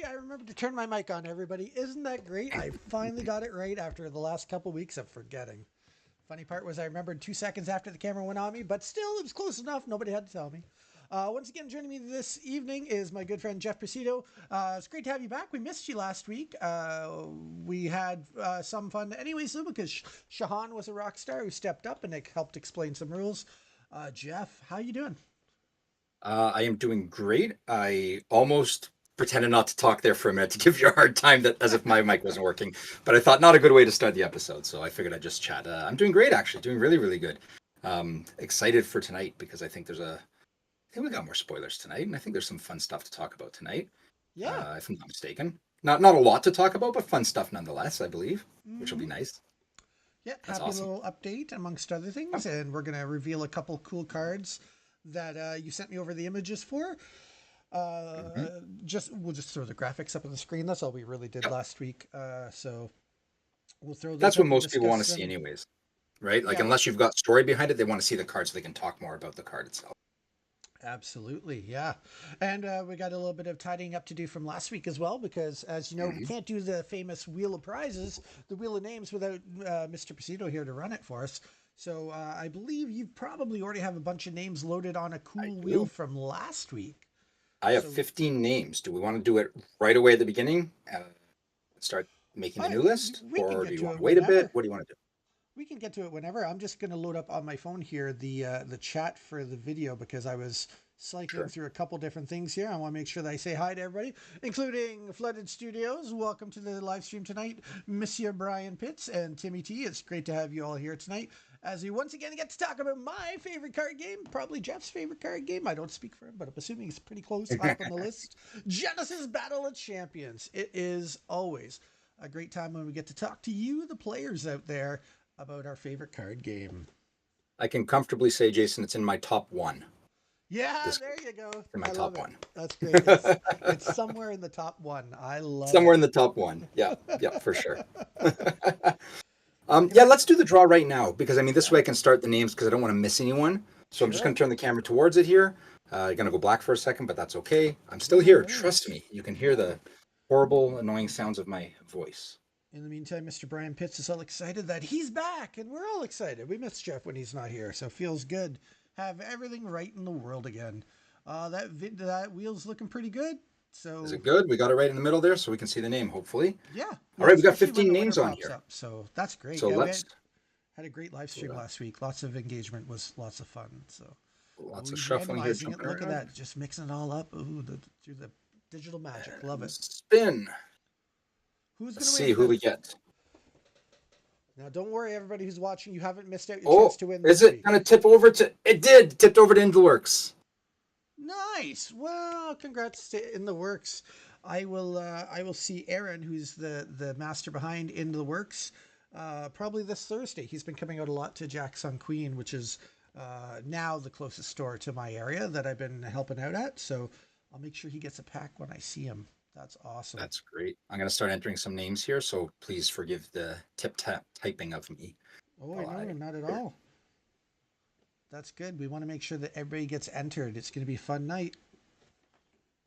Hey, I remembered to turn my mic on, everybody. Isn't that great? I finally got it right after the last couple weeks of forgetting. Funny part was I remembered 2 seconds after the camera went on me, but still, it was close enough. Nobody had to tell me. Once again, joining me this evening is my good friend Jeff Presido. It's great to have you back. We missed you last week. We had some fun anyways, though, because Shahan was a rock star who stepped up and helped explain some rules. Jeff, how you doing? I am doing great. I almost pretended not to talk there for a minute to give you a hard time, that as if my mic wasn't working. But I thought not a good way to start the episode, so I figured I'd just chat. I'm doing great, actually. Doing really, really good. Excited for tonight because I think we got more spoilers tonight, and I think there's some fun stuff to talk about tonight. Yeah. If I'm not mistaken, not a lot to talk about, but fun stuff nonetheless. I believe, which will Mm-hmm. be nice. Yeah, That's happy awesome. little update amongst other things, and we're gonna reveal a couple cool cards that you sent me over the images for. Hmm. Just we'll just throw the graphics up on the screen. That's all we really did Yep, last week. So we'll throw those that's what up and most people want discuss to see, them. anyways. Right? Like, Yeah, unless you've got story behind it, they want to see the card so they can talk more about the card itself. absolutely. Yeah, and we got a little bit of tidying up to do from last week as well, because as you know, we Hmm. can't do the famous wheel of prizes, the wheel of names, without Mr. Presido here to run it for us. So I believe you probably already have a bunch of names loaded on a I cool wheel do. from last week. I have So 15 names. Do we want to do it right away at the beginning? Start making the I, new list? we can Or do get you to want it to wait a bit? whenever. What do you want to do? We can get to it whenever. I'm just going to load up on my phone here the chat for the video because I was cycling Sure. through a couple different things here. I want to make sure that I say hi to everybody, including Flooded Studios. Welcome to the live stream tonight, Monsieur Brian Pitts and Timmy T. It's great to have you all here tonight as we once again get to talk about my favorite card game, probably Jeff's favorite card game. I don't speak for him, but I'm assuming it's pretty close, high up on the list. Genesis Battle of Champions. It is always a great time when we get to talk to you, the players out there, about our favorite card game. I can comfortably say, Jason, it's in my top one. Yeah, This there you go. in my I love top it. one. That's great. It's somewhere in the top one. I love Somewhere it. in the top one. Yeah, yeah, for sure. Can Yeah, I? let's do the draw right now because I mean, this Yeah, way I can start the names because I don't want to miss anyone. So I'm just going sure. to turn the camera towards it here. You're going to go black for a second, but that's okay. I'm still Yeah, no here. Trust worries. me. You can hear Yeah. the horrible, annoying sounds of my voice. In the meantime, Mr. Brian Pitts is all excited that he's back, and we're all excited. We miss Jeff when he's not here, so it feels good. Have everything right in the world again. That wheel's looking pretty good. Is it So good? We got it right in the middle there so we can see the name, hopefully. yeah, All well, right, we got especially when 15 the winner names on pops here. up. So that's great. So Yeah, we let's had a great live stream uh, last week. Lots of engagement, was lots of fun. So, oh, lots of he's shuffling here, randomizing it. jumping Look at around. that, just mixing it all up. Ooh, through the digital magic. Love And it. spin. Who's Let's gonna see win? who we get. Now, don't worry, everybody who's watching. You haven't missed out your chance Oh, to win is this it week. going to tip over to? It did. Tipped over to Indelworks. Nice. Well, congrats to In the Works. I will see Aaron, who's the master behind In the Works, probably this Thursday. He's been coming out a lot to Jack's on Queen, which is now the closest store to my area that I've been helping out at. So I'll make sure he gets a pack when I see him. That's awesome. That's great. I'm going to start entering some names here, so please forgive the tip tap typing of me Oh, while no, I. not at all. That's good. We want to make sure that everybody gets entered. It's going to be a fun night.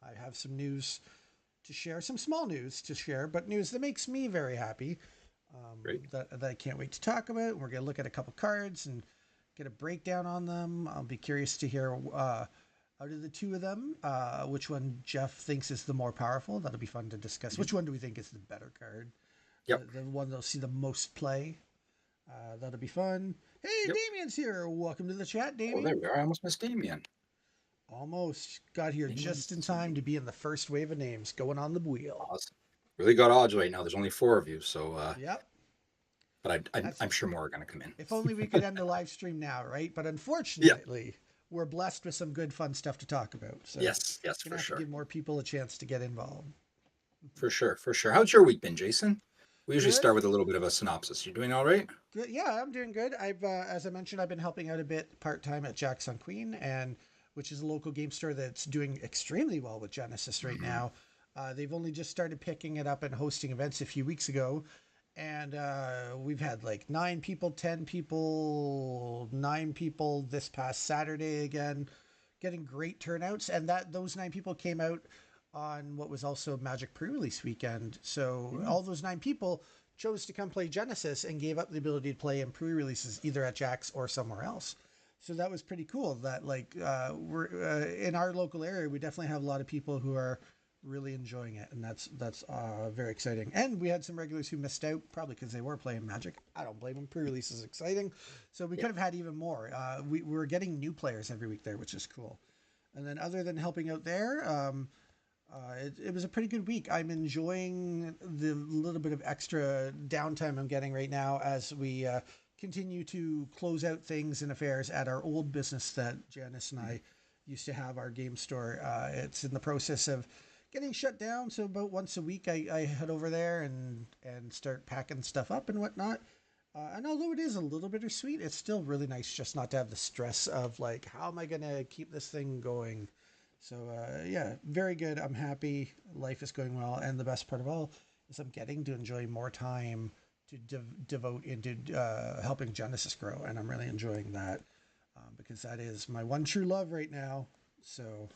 I have some news to share, some small news to share, but news that makes me very happy. Great. That I can't wait to talk about. We're going to look at a couple cards and get a breakdown on them. I'll be curious to hear out of the two of them, which one Jeff thinks is the more powerful. That'll be fun to discuss. Mhm. Which one do we think is the better card? Yep. The one that'll see the most play. That'll be fun. Hey, Yep. Damien's here. Welcome to the chat, Oh, there Damien. we are. I almost missed Damien. Almost got here Damien just in time to be in the first wave of names going on the wheel. Awesome. Really got odds right now. There's only four of you, so Yep. but That's I'm sure more are going to come in. if only we could end the live stream now, right? But Yeah. unfortunately, we're blessed with some good fun stuff to talk about. So Yes. Yes, gonna for have to sure. give more people a chance to get involved. For sure. For sure. How's your week been, Jason? We usually Good. start with a little bit of a synopsis. You doing all right? Good. Yeah, I'm doing good. As I mentioned, I've been helping out a bit part time at Jack's on Queen, and which is a local game store that's doing extremely well with Genesis right Hmm. now. They've only just started picking it up and hosting events a few weeks ago, and we've had like 9 people, 10 people, 9 people this past Saturday again, getting great turnouts, and that those 9 people came out on what was also Magic pre-release weekend. So all those 9 people chose to come play Genesis and gave up the ability to play in pre-releases either at Jack's or somewhere else. So that was pretty cool. That like we're in our local area, we definitely have a lot of people who are really enjoying it, and that's very exciting. And we had some regulars who missed out, probably because they were playing Magic. I don't blame them. Pre-release is exciting, so we could have had even more. We were getting new players every week there, which is cool. And then other than helping out there, it was a pretty good week. I'm enjoying the little bit of extra downtime I'm getting right now as we continue to close out things and affairs at our old business that Janice and I used to have, our game store. It's in the process of getting shut down. So about once a week, I head over there and start packing stuff up and whatnot. And although it is a little bittersweet, it's still really nice just not to have the stress of like, how am I going to keep this thing going? So yeah, very good. I'm happy. Life is going well. And the best part of all is I'm getting to enjoy more time to devote into helping Genesis grow. And I'm really enjoying that because that is my one true love right now. So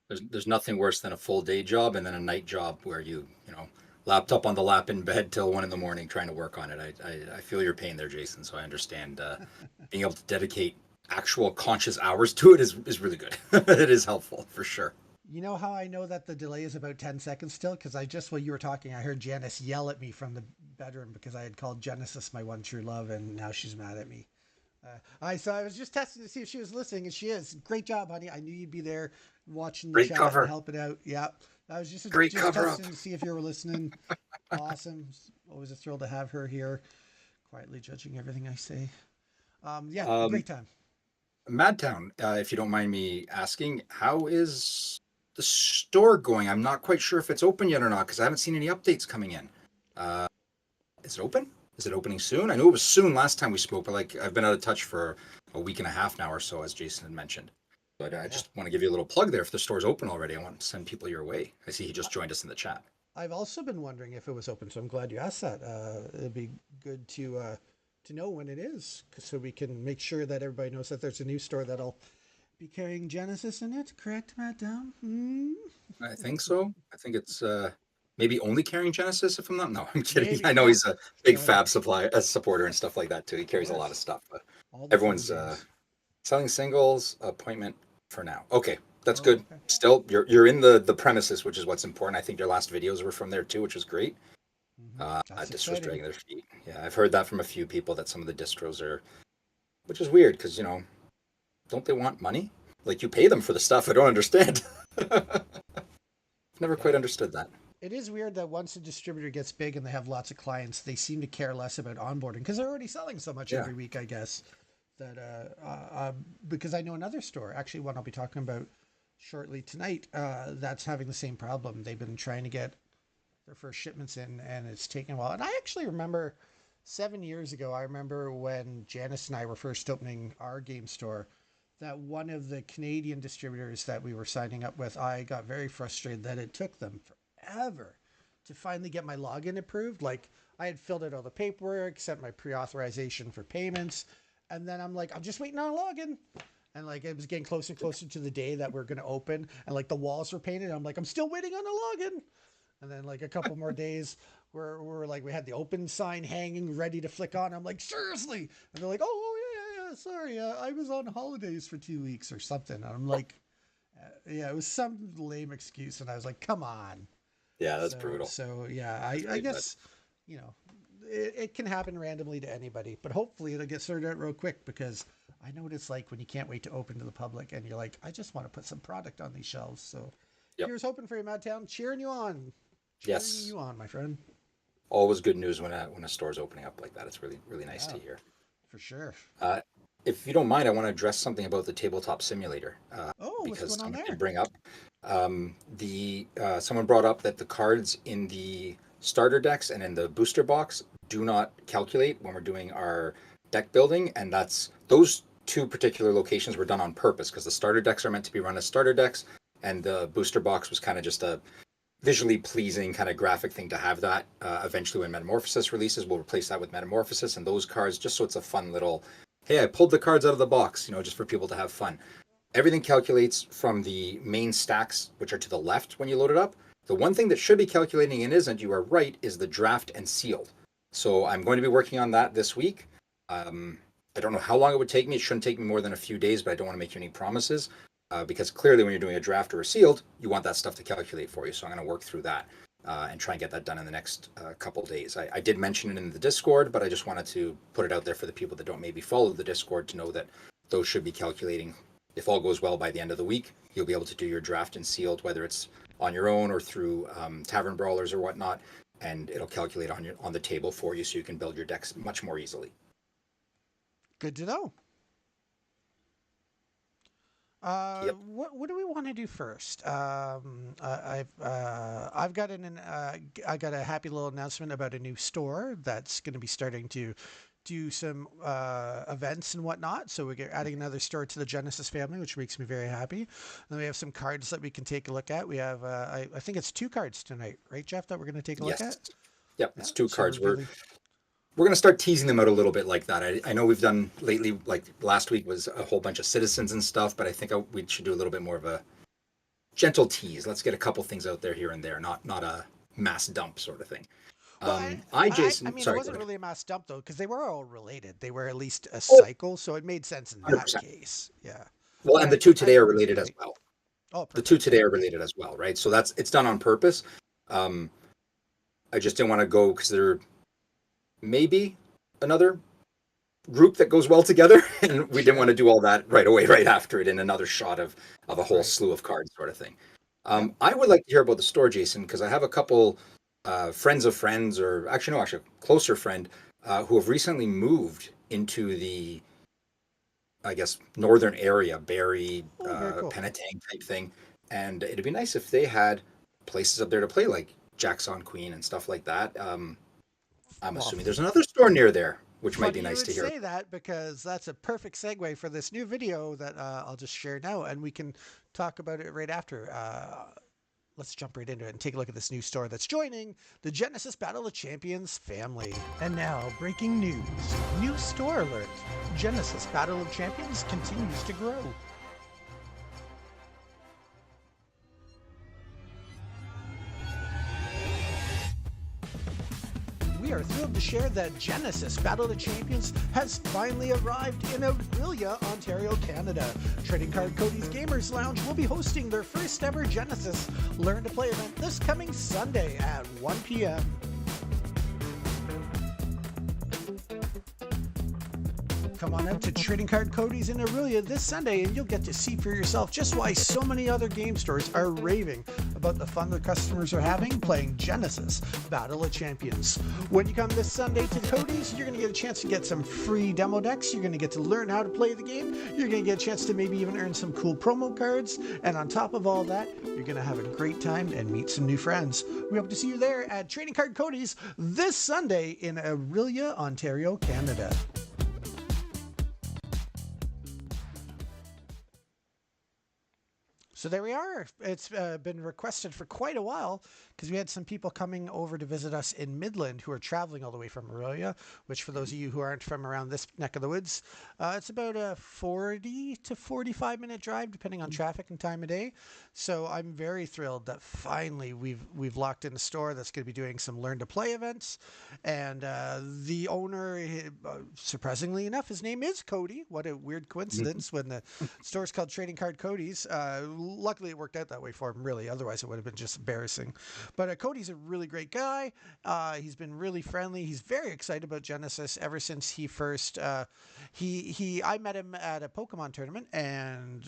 There's nothing worse than a full day job and then a night job where you know, laptop on the lap in bed till 1 a.m. trying to work on it. I feel your pain there, Jason. So I understand being able to dedicate actual conscious hours to it is really good. It is helpful for sure. you know how I know that the delay is about 10 seconds still? Because I just, while you were talking, I heard Janice yell at me from the bedroom because I had called Genesis my one true love, and now she's mad at me. So I was just testing to see if she was listening, and she is. Great job, honey. I knew you'd be there watching the Great chat cover. and helping out. Yeah, I was Great just cover up. testing to see if you were listening. Awesome. Always a thrill to have her here, quietly judging everything I say. Yeah, Um, great time. Madtown, if you don't mind me asking, how is the store going? I'm not quite sure if it's open yet or not because I haven't seen any updates coming in. Uh, is it open? Is it opening soon? I know it was soon last time we spoke, but like I've been out of touch for a week and a half now or so, as Jason had mentioned. But I Yeah. just want to give you a little plug there. If the store's open already, I want to send people your way. I see he just joined us in the chat. I've also been wondering if it was open, so I'm glad you asked that. It'd be good to know when it is, so we can make sure that everybody knows that there's a new store that'll be carrying Genesis in it. Correct, Matt Down? Hmm? I think so. I think it's maybe only carrying Genesis, if I'm not. No, I'm kidding. Maybe. I know Yeah. he's a big No, no. Fab supply supporter and stuff like that too. He Of carries a lot of course. stuff, but All the fun everyone's games. selling singles appointment for now. Okay, that's Oh, good. okay. Still, you're in the premises, which is what's important. I think your last videos were from there too, which was great. That's Distros exciting. dragging their feet. Yeah, I've heard that from a few people that some of the distros are, which is weird because don't they want money? Like you pay them for the stuff. I don't understand. Never quite Yeah. understood that. It is weird that once a distributor gets big and they have lots of clients, they seem to care less about onboarding because they're already selling so much Yeah. every week, I guess. That because I know another store, actually one I'll be talking about shortly tonight, that's having the same problem. They've been trying to get their first shipments in, and it's taken a while. And I actually remember 7 years ago, I remember when Janice and I were first opening our game store, that one of the Canadian distributors that we were signing up with, I got very frustrated that it took them forever to finally get my login approved. Like I had filled out all the paperwork, sent my pre-authorization for payments, and then I'm like, I'm just waiting on a login. And like it was getting closer and closer to the day that we're gonna open, and like the walls were painted. I'm like, I'm still waiting on a login. And then like a couple more days, we're like we had the open sign hanging ready to flick on. I'm like, seriously? And they're like, oh yeah, sorry, I was on holidays for 2 weeks or something. And I'm like, yeah, it was some lame excuse, and I was like, come on. Yeah, that's So brutal. so yeah, That's I pretty bad. guess you know it can happen randomly to anybody, but hopefully it'll get sorted out real quick because I know what it's like when you can't wait to open to the public and you're like, I just want to put some product on these shelves. So Yep. here's hoping for you, Madtown. Cheering you on. Cheering Yes. you on, my friend. Always good news when a store's opening up like that. It's really really nice Yeah, to hear. for sure. Uh, if you don't mind, I want to address something about the tabletop simulator Oh, what's because going on someone did there? bring up the someone brought up that the cards in the starter decks and in the booster box do not calculate when we're doing our deck building, and that's those two particular locations were done on purpose because the starter decks are meant to be run as starter decks, and the booster box was kind of just a visually pleasing kind of graphic thing to have that. Eventually, when Metamorphosis releases, we'll replace that with Metamorphosis and those cards, just so it's a fun little. Hey, I pulled the cards out of the box, just for people to have fun. everything calculates from the main stacks, which are to the left when you load it up. The one thing that should be calculating and isn't, you are right, is the draft and sealed. So I'm going to be working on that this week. I don't know how long it would take me. It shouldn't take me more than a few days, but I don't want to make you any promises because clearly when you're doing a draft or a sealed, you want that stuff to calculate for you. So I'm going to work through that and try and get that done in the next couple days. I did mention it in the Discord, but I just wanted to put it out there for the people that don't maybe follow the Discord to know that those should be calculating. If all goes well by the end of the week, you'll be able to do your draft and sealed, whether it's on your own or through Tavern Brawlers or whatnot, and it'll calculate on the table for you so you can build your decks much more easily. Good to know. Yep. What do we want to do first? I've got I got a happy little announcement about a new store that's going to be starting to do some events and whatnot. So we're adding another store to the Genesis family, which makes me very happy. And we have some cards that we can take a look at. We have I think it's 2 cards tonight, right, Jeff? That we're going to take a look at. Yep, it's 2 cards. We're going to start teasing them out a little bit like that. I know we've done lately, like last week was a whole bunch of citizens and stuff, but I think we should do a little bit more of a gentle tease. Let's get a couple things out there here and there, not a mass dump sort of thing. Well, Jason, I mean, sorry, it wasn't really a mass dump though, because they were all related. They were at least a cycle, so it made sense in that 100%. Case. Yeah. Well, and the 2 today are related as well. Oh, perfect. The 2 today are related as well, right? So it's done on purpose. I just didn't want to go because there may be another group that goes well together, and we didn't want to do all that right away, right after it, in another shot of a whole slew of cards sort of thing. I would like to hear about the store, Jason, because I have a couple friends of friends, or actually a closer friend, who have recently moved into the, I guess, northern area, Barrie, cool. Penetang type thing, and it'd be nice if they had places up there to play, like Jacks on Queen and stuff like that. I'm assuming there's another store near there, which might be nice to hear. Say that because that's a perfect segue for this new video that I'll just share now, and we can talk about it right after. Let's jump right into it and take a look at this new store that's joining the Genesis Battle of Champions family. And now, breaking news. New store alert. Genesis Battle of Champions continues to grow. We are thrilled to share that Genesis Battle of the Champions has finally arrived in Orillia, Ontario, Canada. Trading Card Cody's Gamers Lounge will be hosting their first ever Genesis Learn to Play event this coming Sunday at 1 p.m. Come on out to Trading Card Cody's in Orillia this Sunday and you'll get to see for yourself just why so many other game stores are raving about the fun the customers are having playing Genesis Battle of Champions. When you come this Sunday to Cody's, you're going to get a chance to get some free demo decks. You're going to get to learn how to play the game. You're going to get a chance to maybe even earn some cool promo cards. And on top of all that, you're going to have a great time and meet some new friends. We hope to see you there at Trading Card Cody's this Sunday in Orillia, Ontario, Canada. So there we are. It's been requested for quite a while because we had some people coming over to visit us in Midland who are traveling all the way from Orillia, which for those of you who aren't from around this neck of the woods, it's about a 40 to 45-minute drive depending on traffic and time of day. So I'm very thrilled that finally we've locked in a store that's going to be doing some Learn to Play events. And the owner, surprisingly enough, his name is Cody. What a weird coincidence when the store's called Trading Card Cody's. Luckily, it worked out that way for him, really. Otherwise, it would have been just embarrassing. But Cody's a really great guy. He's been really friendly. He's very excited about Genesis ever since he first... I met him at a Pokemon tournament, and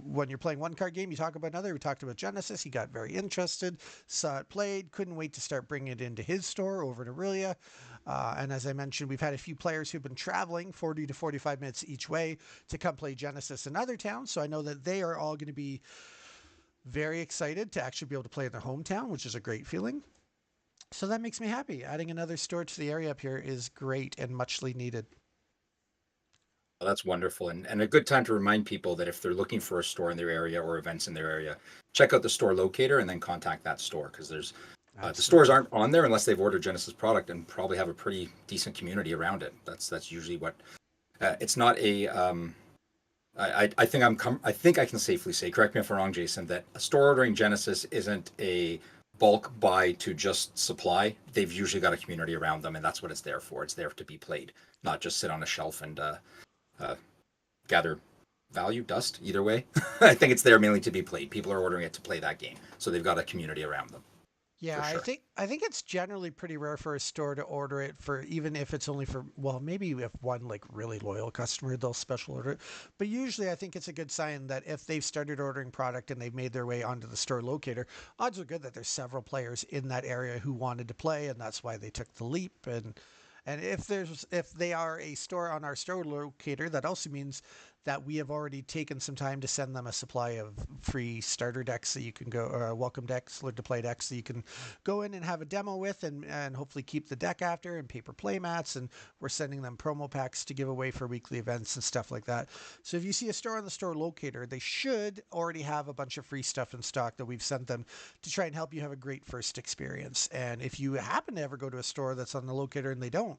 when you're playing one card game, you talk about another. We talked about Genesis. He got very interested, saw it played, couldn't wait to start bringing it into his store over in Orillia. And as I mentioned, we've had a few players who've been traveling 40 to 45 minutes each way to come play Genesis in other towns. So I know that they are all going to be very excited to actually be able to play in their hometown, which is a great feeling. So that makes me happy. Adding another store to the area up here is great and muchly needed. Well, that's wonderful. And a good time to remind people that if they're looking for a store in their area or events in their area, check out the store locator and then contact that store because there's the stores aren't on there unless they've ordered Genesis product and probably have a pretty decent community around it. That's usually what it's not a I think I think I can safely say, correct me if I'm wrong, Jason, that a store ordering Genesis isn't a bulk buy to just supply. They've usually got a community around them, and that's what it's there for. It's there to be played, not just sit on a shelf and uh, gather value, dust. Either way, I think it's there mainly to be played. People are ordering it to play that game, so they've got a community around them Yeah, for I sure. think I think it's generally pretty rare for a store to order it for even if it's only for well, maybe if one like really loyal customer they'll special order it. But usually I think it's a good sign that if they've started ordering product and they've made their way onto the store locator, odds are good that there's several players in that area who wanted to play and that's why they took the leap and if they are a store on our store locator, that also means that we have already taken some time to send them a supply of free starter decks that you can go, or welcome decks, learn to play decks that you can go in and have a demo with and hopefully keep the deck after and paper play mats. And we're sending them promo packs to give away for weekly events and stuff like that. So if you see a store on the store locator, they should already have a bunch of free stuff in stock that we've sent them to try and help you have a great first experience. And if you happen to ever go to a store that's on the locator and they don't,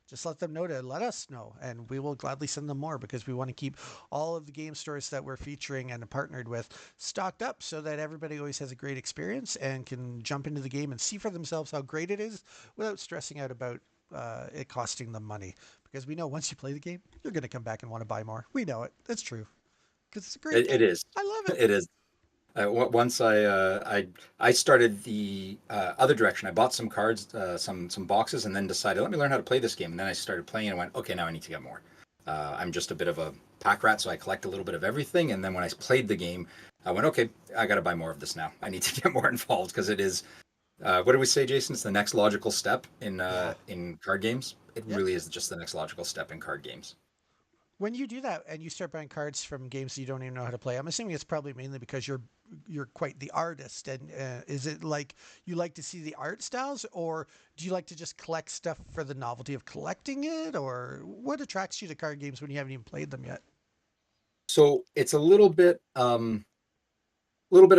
just let them know to let us know, and we will gladly send them more because we want to keep all of the game stores that we're featuring and partnered with stocked up so that everybody always has a great experience and can jump into the game and see for themselves how great it is without stressing out about it costing them money. Because we know once you play the game, you're going to come back and want to buy more. We know it. It's true because it's a great It game. is. I love it. It is. Once I started the other direction. I bought some cards, some boxes, and then decided let me learn how to play this game. And then I started playing and went, okay, now I need to get more. I'm just a bit of a pack rat, so I collect a little bit of everything. And then when I played the game, I went, okay, I got to buy more of this now. I need to get more involved because it is. What do we say, Jason? It's the next logical step Yeah. in card games. It Yep. really is just the next logical step in card games. When you do that and you start buying cards from games that you don't even know how to play, I'm assuming it's probably mainly because you're quite the artist. And is it like you like to see the art styles, or do you like to just collect stuff for the novelty of collecting it, or what attracts you to card games when you haven't even played them yet? So it's a little bit of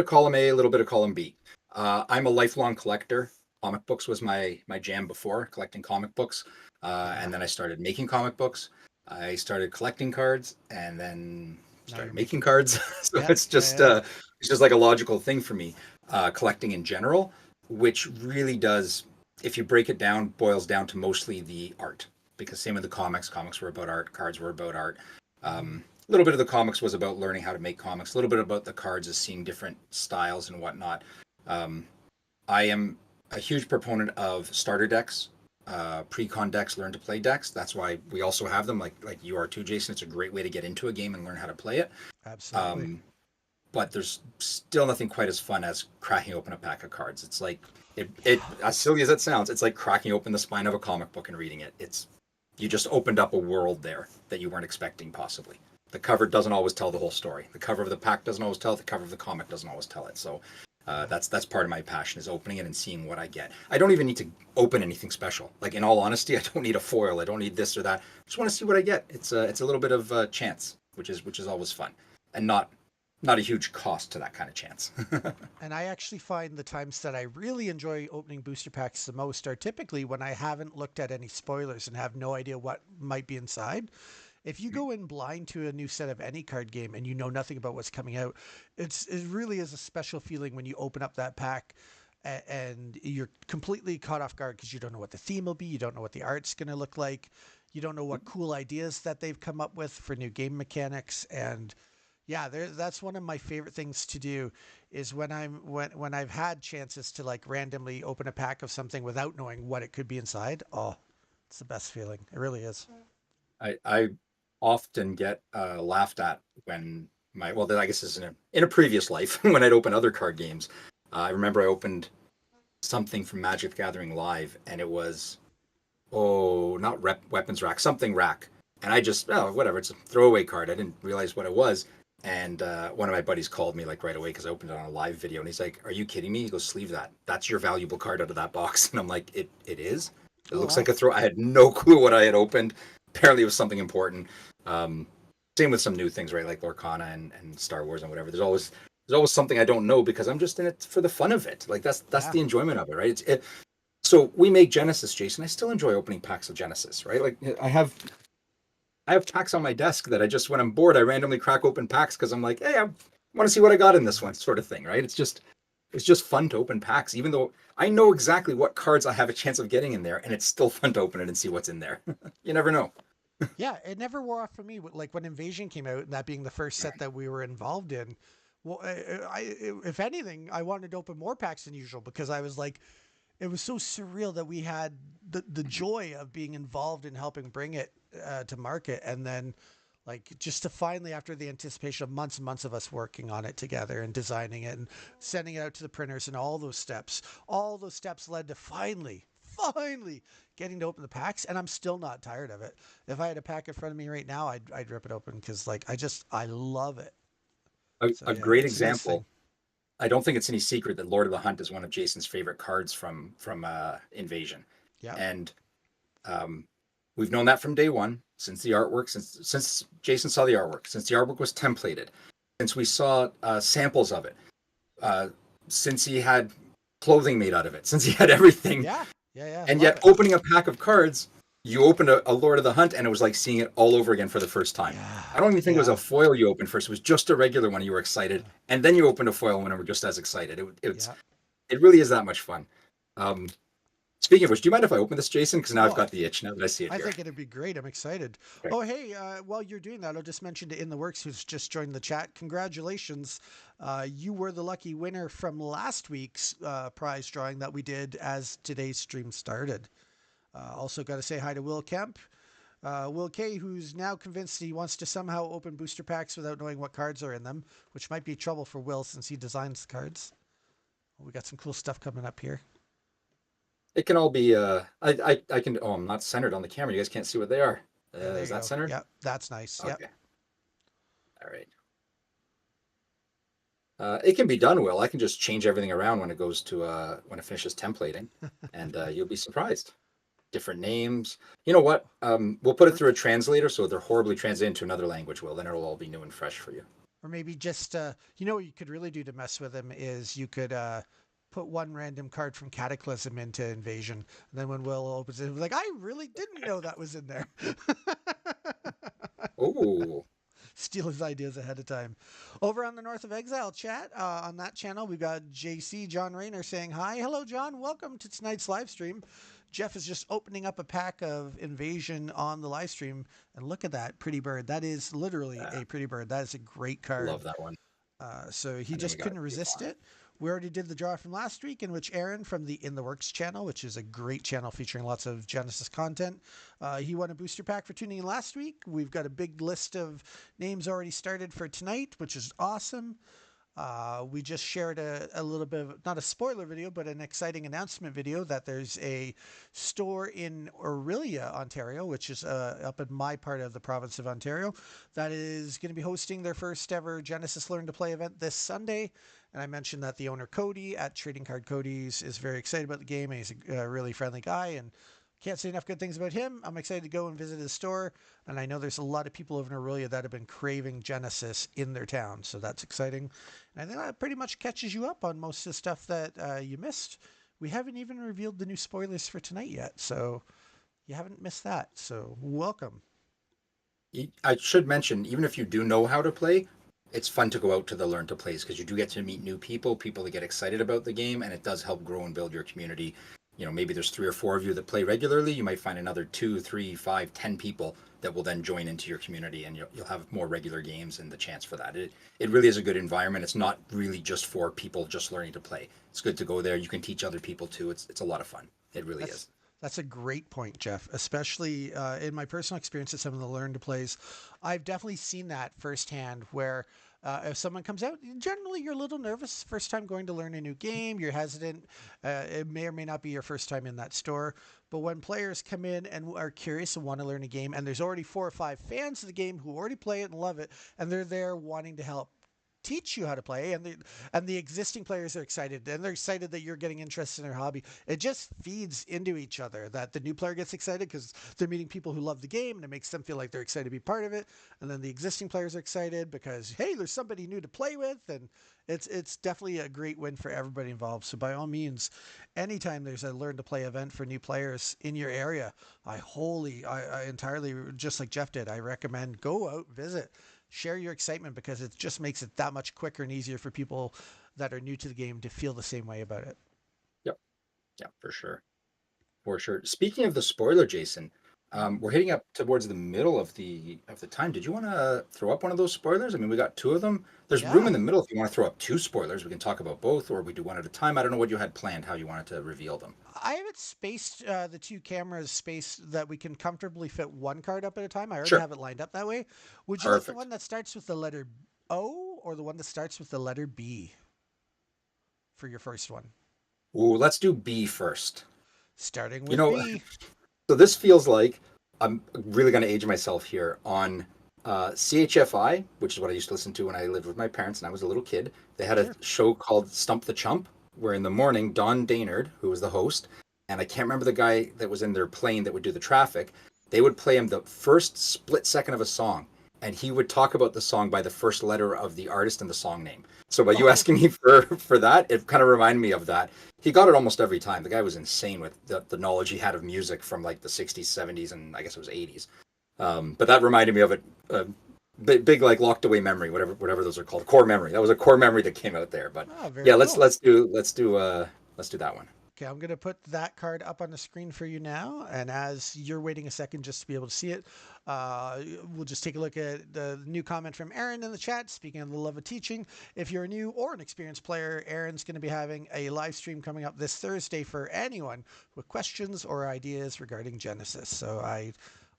column A, a little bit of column B. I'm a lifelong collector. Comic books was my jam before, collecting comic books, Yeah. and then I started making comic books. I started collecting cards, and then Now you're started making making cards. cards. So Yeah. Yeah. Yeah. it's just like a logical thing for me, collecting in general, which really does, if you break it down, boils down to mostly the art. Because same with the comics. Comics were about art. Cards were about art. Mm, A little bit of the comics was about learning how to make comics. A little bit about the cards is seeing different styles and whatnot. Um, I am a huge proponent of starter decks, pre-con decks, learn to play decks. That's why we also have them, like you are too, Jason. It's a great way to get into a game and learn how to play it. absolutely. Um, but there's still nothing quite as fun as cracking open a pack of cards. It's like it as silly as it sounds, it's like cracking open the spine of a comic book and reading it. It's you just opened up a world there that you weren't expecting possibly. The cover doesn't always tell the whole story. The cover of the pack doesn't always tell it. The cover of the comic doesn't always tell it. So that's part of my passion is opening it and seeing what I get. I don't even need to open anything special. Like in all honesty, I don't need a foil. I don't need this or that. I just want to see what I get. It's a little bit of chance, which is always fun, and not a huge cost to that kind of chance. And I actually find the times that I really enjoy opening booster packs the most are typically when I haven't looked at any spoilers and have no idea what might be inside. If you go in blind to a new set of any card game and you know nothing about what's coming out, it really is a special feeling when you open up that pack and you're completely caught off guard because you don't know what the theme will be, you don't know what the art's going to look like, you don't know what cool ideas that they've come up with for new game mechanics. And yeah, that's one of my favorite things to do is when I've had chances to like randomly open a pack of something without knowing what it could be inside. Oh, it's the best feeling. It really is. I often get laughed at when I guess this is in a previous life when I'd open other card games. I remember I opened something from Magic the Gathering Live, and it was not weapons rack, something rack, and I just whatever, it's a throwaway card. I didn't realize what it was, and one of my buddies called me like right away because I opened it on a live video, and he's like, "Are you kidding me?" He goes, "Sleeve that. That's your valuable card out of that box." And I'm like, "It is." It Oh looks wow. like a throw. I had no clue what I had opened. Apparently, it was something important. Um, Same with some new things, right? Like Lorcana and Star Wars and whatever. There's always something I don't know because I'm just in it for the fun of it. Like that's Yeah. the enjoyment of it, right? So we make Genesis, Jason. I still enjoy opening packs of Genesis, right? Like I have I have packs on my desk that I just, when I'm bored, I randomly crack open packs because I'm like, hey, I want to see what I got in this one, sort of thing, right? It's just fun to open packs, even though I know exactly what cards I have a chance of getting in there, and it's still fun to open it and see what's in there. You never know. Yeah, it never wore off for me. Like when Invasion came out, and that being the first set that we were involved in. Well, if anything, I wanted to open more packs than usual because I was like, it was so surreal that we had the joy of being involved in helping bring it to market, and then like just to finally, after the anticipation of months and months of us working on it together and designing it and sending it out to the printers and all those steps led to finally getting to open the packs, and I'm still not tired of it. If I had a pack in front of me right now, I'd rip it open because like I love it. So A yeah, great it's a nice thing. example. I don't think it's any secret that Lord of the Hunt is one of Jason's favorite cards from Invasion, Yeah. and we've known that from day one, since the artwork, since Jason saw the artwork, since the artwork was templated, since we saw samples of it, uh, since he had clothing made out of it, since he had everything. Yeah. Yeah. Yeah. And Love yet, it. opening a pack of cards, you opened a Lord of the Hunt, and it was like seeing it all over again for the first time. Yeah. I don't even think it was a Yeah. foil you opened first; it was just a regular one. You were excited, and then you opened a foil one and were just as excited. Yeah. It really is that much fun. Um, Speaking of which, do you mind if I open this, Jason? Because now I've Oh, got the itch. Now that I see it I here. think it'd be great. I'm excited. Okay. Oh, hey, while you're doing that, I'll just mention to In the Works, who's just joined the chat. Congratulations. You were the lucky winner from last week's prize drawing that we did as today's stream started. Also, got to say hi to Will Kemp. Will K, who's now convinced he wants to somehow open booster packs without knowing what cards are in them, which might be trouble for Will since he designs the cards. We got some cool stuff coming up here. It can all be. I can. Oh, I'm not centered on the camera. You guys can't see what they are. Yeah, there Is you that go. centered? Yep, that's nice. Yep. Okay. All right. It can be done well. I can just change everything around when it goes to when it finishes templating, and you'll be surprised. Different names. You know what? We'll put it through a translator, so they're horribly translated into another language. Well, then it'll all be new and fresh for you. Or maybe just, you know what you could really do to mess with him is you could put one random card from Cataclysm into Invasion. And then when Will opens it, he'll be like, I really didn't know that was in there. Oh, Steal his ideas ahead of time. Over on the North of Exile chat, on that channel, we've got JC, John Rayner, saying hi. Hello, John. Welcome to tonight's live stream. Jeff is just opening up a pack of Invasion on the live stream. And look at that pretty bird. That is literally yeah, a pretty bird. That is a great card. love that one. So he And then we just got couldn't resist Yvonne. it. We already did the draw from last week, in which Aaron from the In the Works channel, which is a great channel featuring lots of Genesis content, he won a booster pack for tuning in last week. We've got a big list of names already started for tonight, which is awesome. We just shared a little bit of, not a spoiler video, but an exciting announcement video that there's a store in Orillia, Ontario, which is up in my part of the province of Ontario, that is going to be hosting their first ever Genesis Learn to Play event this Sunday. And I mentioned that the owner, Cody, at Trading Card Cody's, is very excited about the game, and he's a really friendly guy, and can't say enough good things about him. I'm excited to go and visit his store, and I know there's a lot of people over in Aurelia that have been craving Genesis in their town, so that's exciting. And I think that pretty much catches you up on most of the stuff that you missed. We haven't even revealed the new spoilers for tonight yet, so you haven't missed that. So welcome. I should mention, even if you do know how to play, it's fun to go out to the learn to plays because you do get to meet new people, people that get excited about the game, and it does help grow and build your community. You know, maybe there's 3 or 4 of you that play regularly. You might find another 2, 3, 5, 10 people that will then join into your community, and you'll have more regular games and the chance for that. It really is a good environment. It's not really just for people just learning to play. It's good to go there. You can teach other people too. It's a lot of fun. It really That's is. that's a great point, Jeff. Especially in my personal experience at some of the learn to plays, I've definitely seen that firsthand. Where if someone comes out, generally you're a little nervous first time going to learn a new game. You're hesitant. It may or may not be your first time in that store. But when players come in and are curious and want to learn a game, and there's already 4 or 5 fans of the game who already play it and love it, and they're there wanting to help, teach you how to play, and the existing players are excited, and they're excited that you're getting interested in their hobby. It just feeds into each other, that the new player gets excited because they're meeting people who love the game, and it makes them feel like they're excited to be part of it. And then the existing players are excited because, hey, there's somebody new to play with, and it's definitely a great win for everybody involved. So by all means, anytime there's a learn to play event for new players in your area, I entirely, just like Jeff did, I recommend go out, visit, share your excitement, because it just makes it that much quicker and easier for people that are new to the game to feel the same way about it. Yep. Yeah, for sure. For sure. Speaking of the spoiler, Jason, we're hitting up towards the middle of the time. Did you want to throw up one of those spoilers? I mean, we got two of them. There's room Yeah, in the middle if you want to throw up two spoilers. We can talk about both, or we do one at a time. I don't know what you had planned, how you wanted to reveal them. I have it spaced, the two cameras spaced that we can comfortably fit one card up at a time. I already Sure. have it lined up that way. Would you like the Perfect. one that starts with the letter O or the one that starts with the letter B for your first one? Ooh, let's do B first. Starting You with know, B. so this feels like I'm really going to age myself here on CHFI, which is what I used to listen to when I lived with my parents and I was a little kid. They had a Sure. show called Stump the Chump, where in the morning, Don Daynard, who was the host, and I can't remember the guy that was in their plane that would do the traffic, they would play him the first split second of a song, and he would talk about the song by the first letter of the artist and the song name. So by you Oh, asking me for that, it kind of reminded me of that. He got it almost every time. The guy was insane with the knowledge he had of music from like the 60s, 70s, and I guess it was 80s. But that reminded me of it. Big like locked away memory, whatever those are called, core memory. That was a core memory that came out there. But oh, very yeah, let's cool. let's do let's do let's do that one. Okay, I'm going to put that card up on the screen for you now. And as you're waiting a second just to be able to see it, we'll just take a look at the new comment from Aaron in the chat. Speaking of the love of teaching, if you're a new or an experienced player, Aaron's going to be having a live stream coming up this Thursday for anyone with questions or ideas regarding Genesis. So I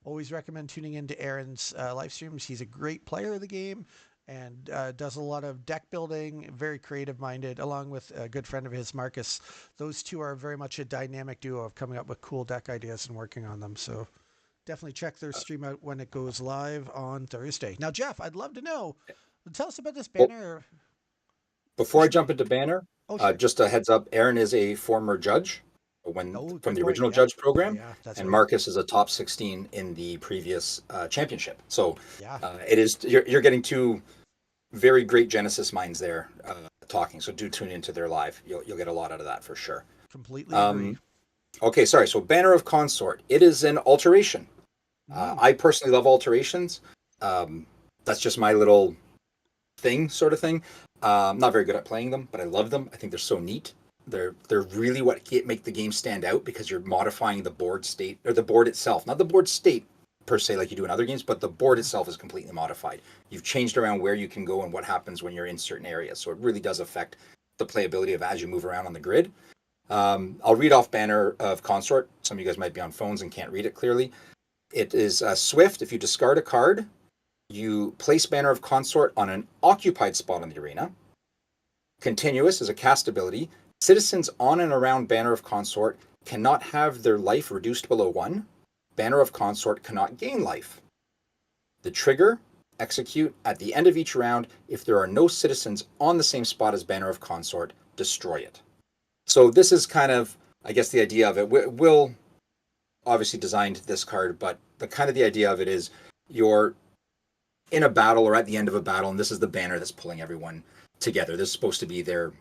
always recommend tuning into Aaron's live streams. He's a great player of the game and does a lot of deck building, very creative minded, along with a good friend of his, Marcus. Those two are very much a dynamic duo of coming up with cool deck ideas and working on them. So definitely check their stream out when it goes live on Thursday. Now, Jeff, I'd love to know. Tell us about this Well, banner. before I Just jump into banner, oh, sure. just a heads up: Aaron is a former judge when Oh, from good the point. original Yep. judge program, Yeah, that's and right. Marcus is a top 16 in the previous championship. So Yeah, it is you're getting two very great Genesis minds there talking. So do tune into their live. You'll get a lot out of that for sure. completely agree. Um, okay, sorry. So Banner of Consort. It is an alteration. Mm, I personally love alterations. That's just my little thing, sort of thing. I'm not very good at playing them, but I love them. I think they're so neat. They're really what make the game stand out because you're modifying the board state or the board itself, not the board state per se like you do in other games, but the board yeah. itself is completely modified. You've changed around where you can go and what happens when you're in certain areas, so it really does affect the playability of as you move around on the grid. I'll read off Banner of Consort. Some of you guys might be on phones and can't read it clearly. It is swift. If you discard a card, you place Banner of Consort on an occupied spot in the arena. Continuous is a cast ability. Citizens on and around Banner of Consort cannot have their life reduced below 1. Banner of Consort cannot gain life. The trigger, execute at the end of each round. If there are no citizens on the same spot as Banner of Consort, destroy it. So this is kind of, I guess, the idea of it. Will obviously designed this card, but the idea of it is you're in a battle or at the end of a battle, and this is the banner that's pulling everyone together. This is supposed to be their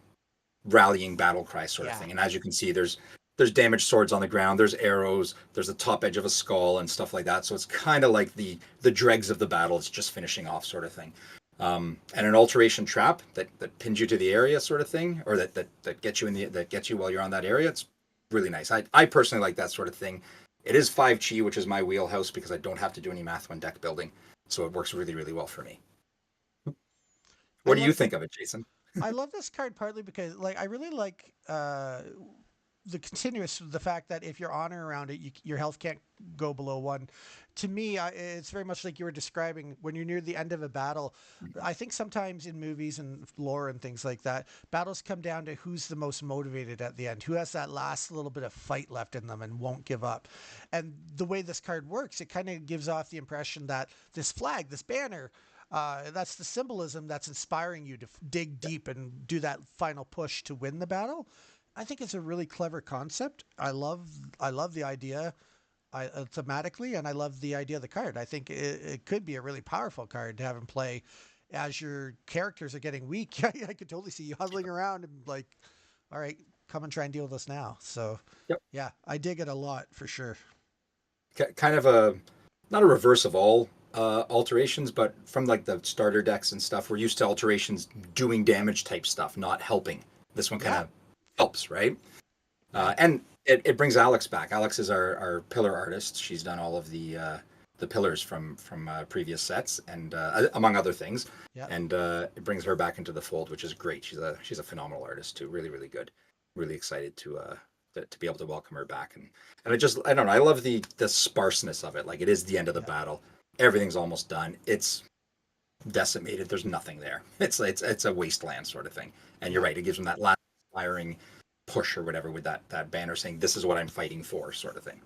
rallying battle cry sort of Yeah. thing. And as you can see, there's damaged swords on the ground, there's arrows, there's the top edge of a skull and stuff like that. So it's kind of like the dregs of the battle. It's just finishing off sort of thing. And an alteration trap that pins you to the area sort of thing, or that gets you that gets you while you're on that area. It's really nice. I personally like that sort of thing. It is 5 chi, which is my wheelhouse because I don't have to do any math when deck building. So it works really, really well for me. I What do you love think of it, Jason? I love this card partly because I really like the continuous, the fact that if you're on or around it, your health can't go below 1. To me, it's very much like you were describing when you're near the end of a battle. I think sometimes in movies and lore and things like that, battles come down to who's the most motivated at the end, who has that last little bit of fight left in them and won't give up. And the way this card works, it kind of gives off the impression that this flag, this banner, That's the symbolism that's inspiring you to dig deep and do that final push to win the battle. I think it's a really clever concept. I love the idea thematically, and I love the idea of the card. I think it could be a really powerful card to have him play as your characters are getting weak. I could totally see you huddling around and like, all right, come and try and deal with us now. So, Yep. yeah, I dig it a lot for sure. Kind of a not a reverse of all alterations, but from like the starter decks and stuff, we're used to alterations doing damage type stuff, not helping. This one kind Yeah, of helps, right? yeah, And it brings Alex back. Alex is our pillar artist. She's done all of the pillars from previous sets and among other things. yeah. And it brings her back into the fold, which is great. She's a phenomenal artist too. Really, really good. Really excited to be able to welcome her back. And I don't know. I love the sparseness of it. Like it is the end of the Yeah. battle. Everything's almost done. It's decimated. There's nothing there. It's a wasteland sort of thing. And you're Yeah. right. It gives them that last inspiring push or whatever with that banner saying this is what I'm fighting for sort of thing.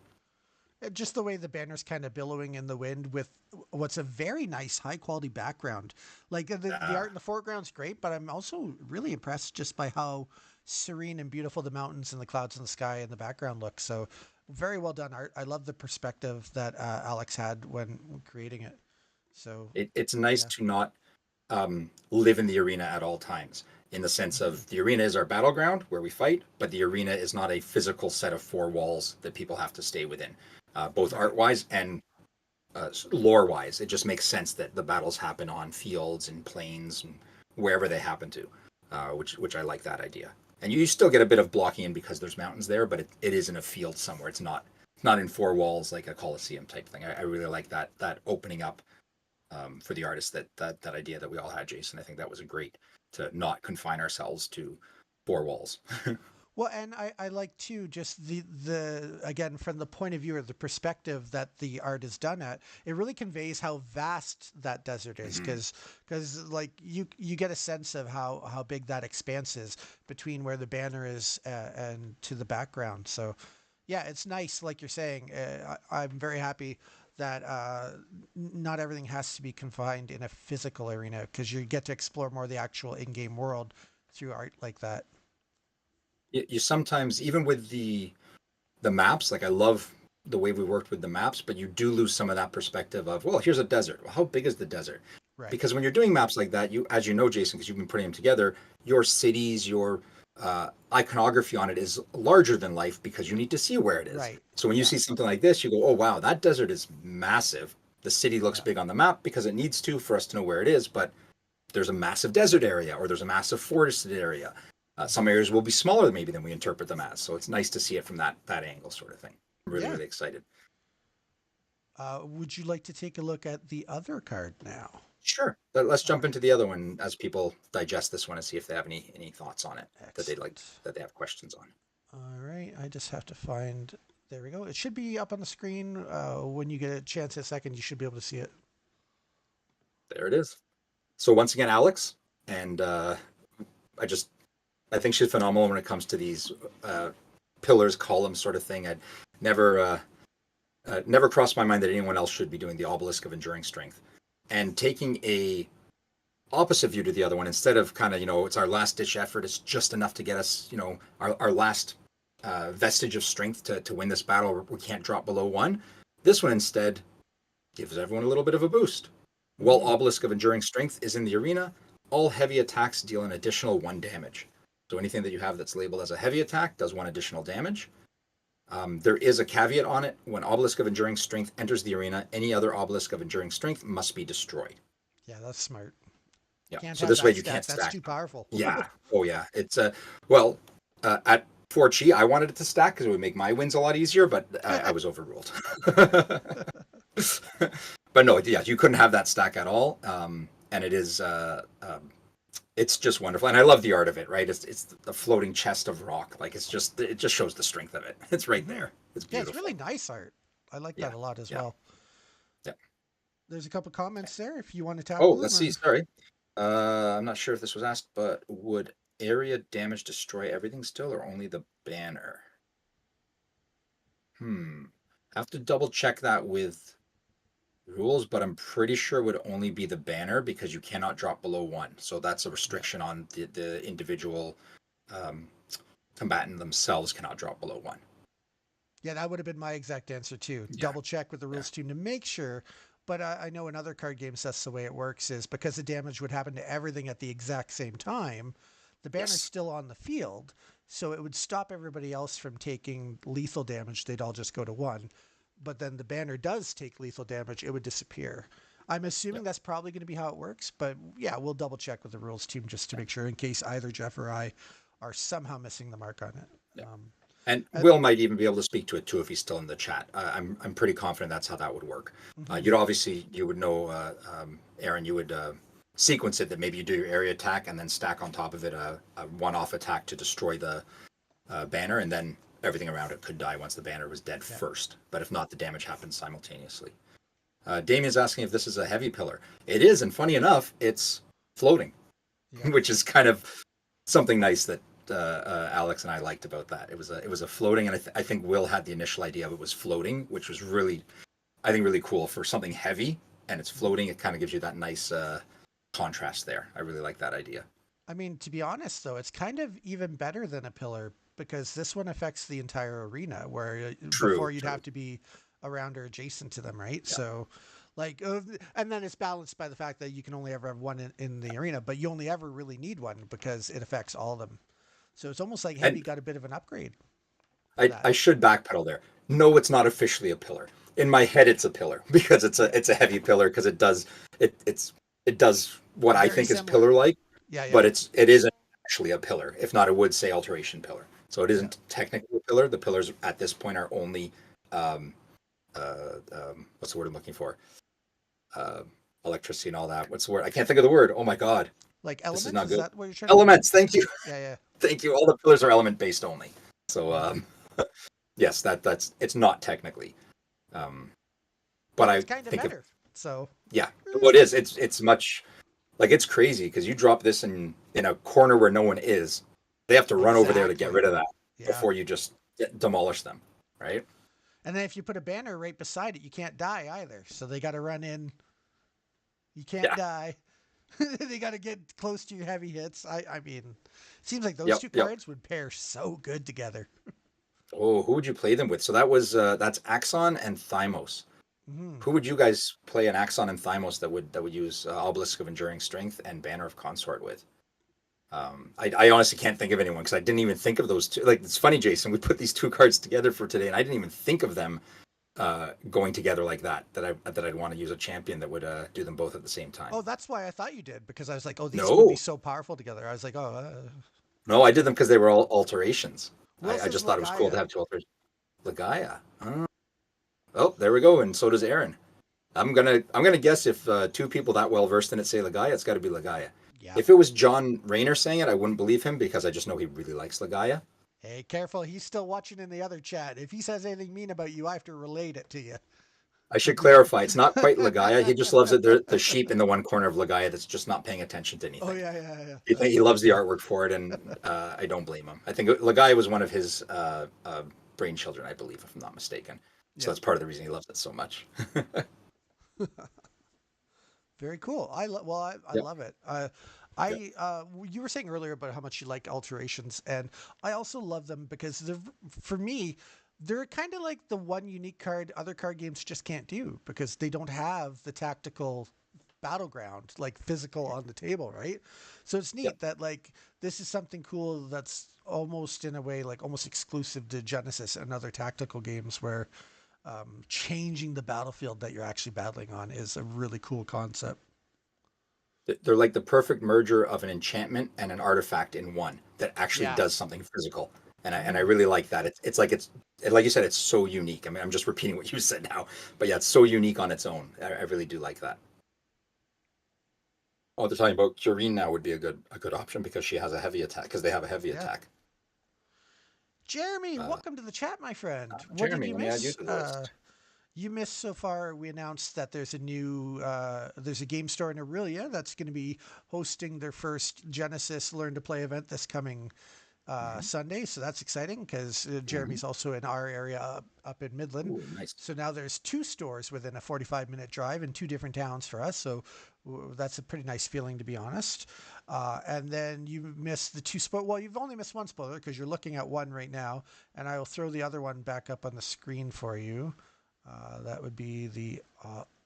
Just the way the banner's kind of billowing in the wind with what's a very nice, high quality background. Like the Uh, art in the foreground's great, but I'm also really impressed just by how serene and beautiful the mountains and the clouds in the sky in the background look. So, very well done art. I love the perspective that Alex had when creating it. So, it's nice yeah. to not live in the arena at all times in the sense Hmm. of the arena is our battleground where we fight, but the arena is not a physical set of four walls that people have to stay within, both Right. art wise and lore wise. It just makes sense that the battles happen on fields and plains and wherever they happen to, which I like that idea. And you still get a bit of blocking in because there's mountains there, but it is in a field somewhere. It's not in four walls like a coliseum type thing. I really like that opening up for the artist that idea that we all had, Jason. I think that was a great to not confine ourselves to four walls. Well, and I like too just the again from the point of view or the perspective that the art is done at, it really conveys how vast that desert is Mm-hmm. because like you get a sense of how big that expanse is between where the banner is and to the background. So yeah, it's nice like you're saying. I'm very happy that not everything has to be confined in a physical arena because you get to explore more of the actual in-game world through art like that. You sometimes even with the maps, like I love the way we worked with the maps, but you do lose some of that perspective of, well, here's a desert. Well, how big is the desert? Right. Because when you're doing maps like that, you, as you know, Jason, because you've been putting them together, your cities, your iconography on it is larger than life because you need to see where it is. Right. So when you Yeah. see something like this, you go, oh, wow, that desert is massive. The city looks Yeah. big on the map because it needs to for us to know where it is, but there's a massive desert area or there's a massive forested area. Some Hmm. areas will be smaller maybe than we interpret them as. So it's nice to see it from that angle sort of thing. I'm really, Yeah. really excited. Would you like to take a look at the other card now? Sure. Let's All jump right. into the other one as people digest this one and see if they have any thoughts on it that they'd like Excellent. that they have questions on. All right. I just have to find. There we go. It should be up on the screen when you get a chance in a second. You should be able to see it. There it is. So once again, Alex, and I just I think she's phenomenal when it comes to these uh, pillars, columns, sort of thing. I'd never never crossed my mind that anyone else should be doing the obelisk of enduring strength, and taking a opposite view to the other one instead of kind of it's our last ditch effort. It's just enough to get us our last vestige of strength to win this battle. We can't drop below one. This one instead gives everyone a little bit of a boost. While Mm, Obelisk of Enduring Strength is in the arena, all heavy attacks deal an additional 1 damage. So anything that you have that's labeled as a heavy attack does 1 additional damage. There is a caveat on it. When Obelisk of Enduring Strength enters the arena, any other Obelisk of Enduring Strength must be destroyed. yeah, that's smart. Yeah. Can't So have this way that you can't stack. That's stack too them. powerful. Yeah. Oh yeah. It's well at 4Chi, I wanted it to stack because it would make my wins a lot easier, but I was overruled. But no, yeah, you couldn't have that stack at all. And it is it's just wonderful, and I love the art of it. Right, it's the floating chest of rock. Like it just shows the strength of it. It's right Hmm. there. It's Yeah, it's really beautiful. nice art. I like that Yeah, a lot as yeah, well. yeah. There's a couple comments there if you want to Oh, tackle them let's see. or. Sorry, I'm not sure if this was asked, but would area damage destroy everything still, or only the banner? Hmm. Have to double check that with rules, but I'm pretty sure it would only be the banner because you cannot drop below one. So that's a Yeah. restriction on the individual um, combatant themselves cannot drop below one. Yeah, that would have been my exact answer too. Yeah, Double check with the yeah, rules team to make sure. But I know in other card games, that's the way it works is because the damage would happen to everything at the exact same time, the banner's yes. still on the field. So it would stop everybody else from taking lethal damage. They'd all just go to one. But then the banner does take lethal damage, it would disappear. I'm assuming Yep. that's probably going to be how it works. But yeah, we'll double check with the rules team just to make sure in case either Jeff or I are somehow missing the mark on it. Yeah. Um, And uh, Will might even be able to speak to it too if he's still in the chat. I'm pretty confident that's how that would work. mhm. You would know, Aaron, you would sequence it that maybe you do your area attack and then stack on top of it a one-off attack to destroy the banner, and then everything around it could die once the banner was dead Yeah. first. But if not, the damage happens simultaneously. Damien's asking if this is a heavy pillar. It is, and funny enough, it's floating, Yeah. which is kind of something nice that Alex and I liked about that. It was a floating, and I think Will had the initial idea of it was floating, which was really, I think, really cool for something heavy and it's floating. It kind of gives you that nice contrast there. I really like that idea. I mean, to be honest, though, it's kind of even better than a pillar because this one affects the entire arena, where before True, you'd true. have to be around or adjacent to them, right? Yeah. So, like, and then it's balanced by the fact that you can only ever have one in the arena, but you only ever really need one because it affects all of them. So it's almost like heavy And got a bit of an upgrade for that. I should backpedal there. No, it's not officially a pillar. In my head, it's a pillar because it's a heavy pillar because it does what I Very think is similar. pillar like, Yeah, yeah, but it isn't actually a pillar. If not, it would say alteration pillar. So it yeah. isn't technically a pillar. The pillars at this point are only um, what's the word I'm looking for? Uh, Electricity and all that. What's the word? I can't think of the word. Oh my god, Like this is elements, not is good. that what you're trying to? Elements. Thank you, Yeah, yeah. thank you. All the pillars are element based only. So Mm-hmm. yes, that's it's not technically. Um, but But I it's kind of think if better. So, yeah, eh, well, it is. It's much like it's crazy because you drop this in a corner where no one is. They have to run over there to get exactly. rid of that Yeah. before you just demolish them, right? And then if you put a banner right beside it, you can't die either. So they got to run in. You can't Yeah. die. They got to get close to your heavy hits. I mean, it seems like those Yep. two Yep. cards would pair so good together. Oh, who would you play them with? So that was that's Axon and Thymos. Mm-hmm. Who would you guys play an Axon and Thymos that would use Obelisk of Enduring Strength and Banner of Consort with? I honestly can't think of anyone because I didn't even think of those two. Like it's funny, Jason, we put these two cards together for today, and I didn't even think of them going together like that. That I'd want to use a champion that would do them both at the same time. Oh, that's why I thought you did because I was like, oh, these would be No, so powerful together. I was like, oh, no, I did them because they were all alterations. Will I says just thought it was cool to Lagaya. have two alterations. Lagaya. Oh, there we go. And so does Aaron. I'm gonna guess if two people that well versed in it say Lagaya, it's got to be Lagaya. Yeah. If it was John Rayner saying it, I wouldn't believe him because I just know he really likes Lagaya. Hey, careful. He's still watching in the other chat. If he says anything mean about you, I have to relate it to you. I should clarify, it's not quite Lagaya. He just loves it. The sheep in the one corner of Lagaya that's just not paying attention to Oh, anything. yeah, yeah, yeah. He loves the artwork for it, and I don't blame him. I think Lagaya was one of his brainchildren, I believe, if I'm not mistaken. So Yeah. that's part of the reason he loves it so much. Very cool. I Yep. love it. Yep. You were saying earlier about how much you like alterations, and I also love them because for me, they're kind of like the one unique card other card games just can't do because they don't have the tactical battleground like physical on the table, right? So it's Yep. neat that like this is something cool that's almost in a way like almost exclusive to Genesis and other tactical games where changing the battlefield that you're actually battling on is a really cool concept. They're like the perfect merger of an enchantment and an artifact in one that actually Yeah. does something physical. And I Mm-hmm. really like that. Like you said, it's so unique. I mean, I'm just repeating what you said now, but yeah, it's so unique on its own. I really do like that. Oh, they're talking about Cureen now would be a good option because she has a heavy attack because they have a heavy Yeah. attack. Jeremy, Uh, welcome to the chat, my friend. What did Jeremy, you let me add you miss? to the list. You missed so far. We announced that there's a game store in Aurelia that's going to be hosting their first Genesis Learn to Play event this coming Hmm. Sunday, so that's exciting because Hmm. Jeremy's also in our area up in Midland. Ooh, nice. So now there's two stores within a 45-minute drive in two different towns for us. So that's a pretty nice feeling, to be honest. And then you missed the two spoilers. Well, you've only missed one spoiler because you're looking at one right now, and I will throw the other one back up on the screen for you. That would be the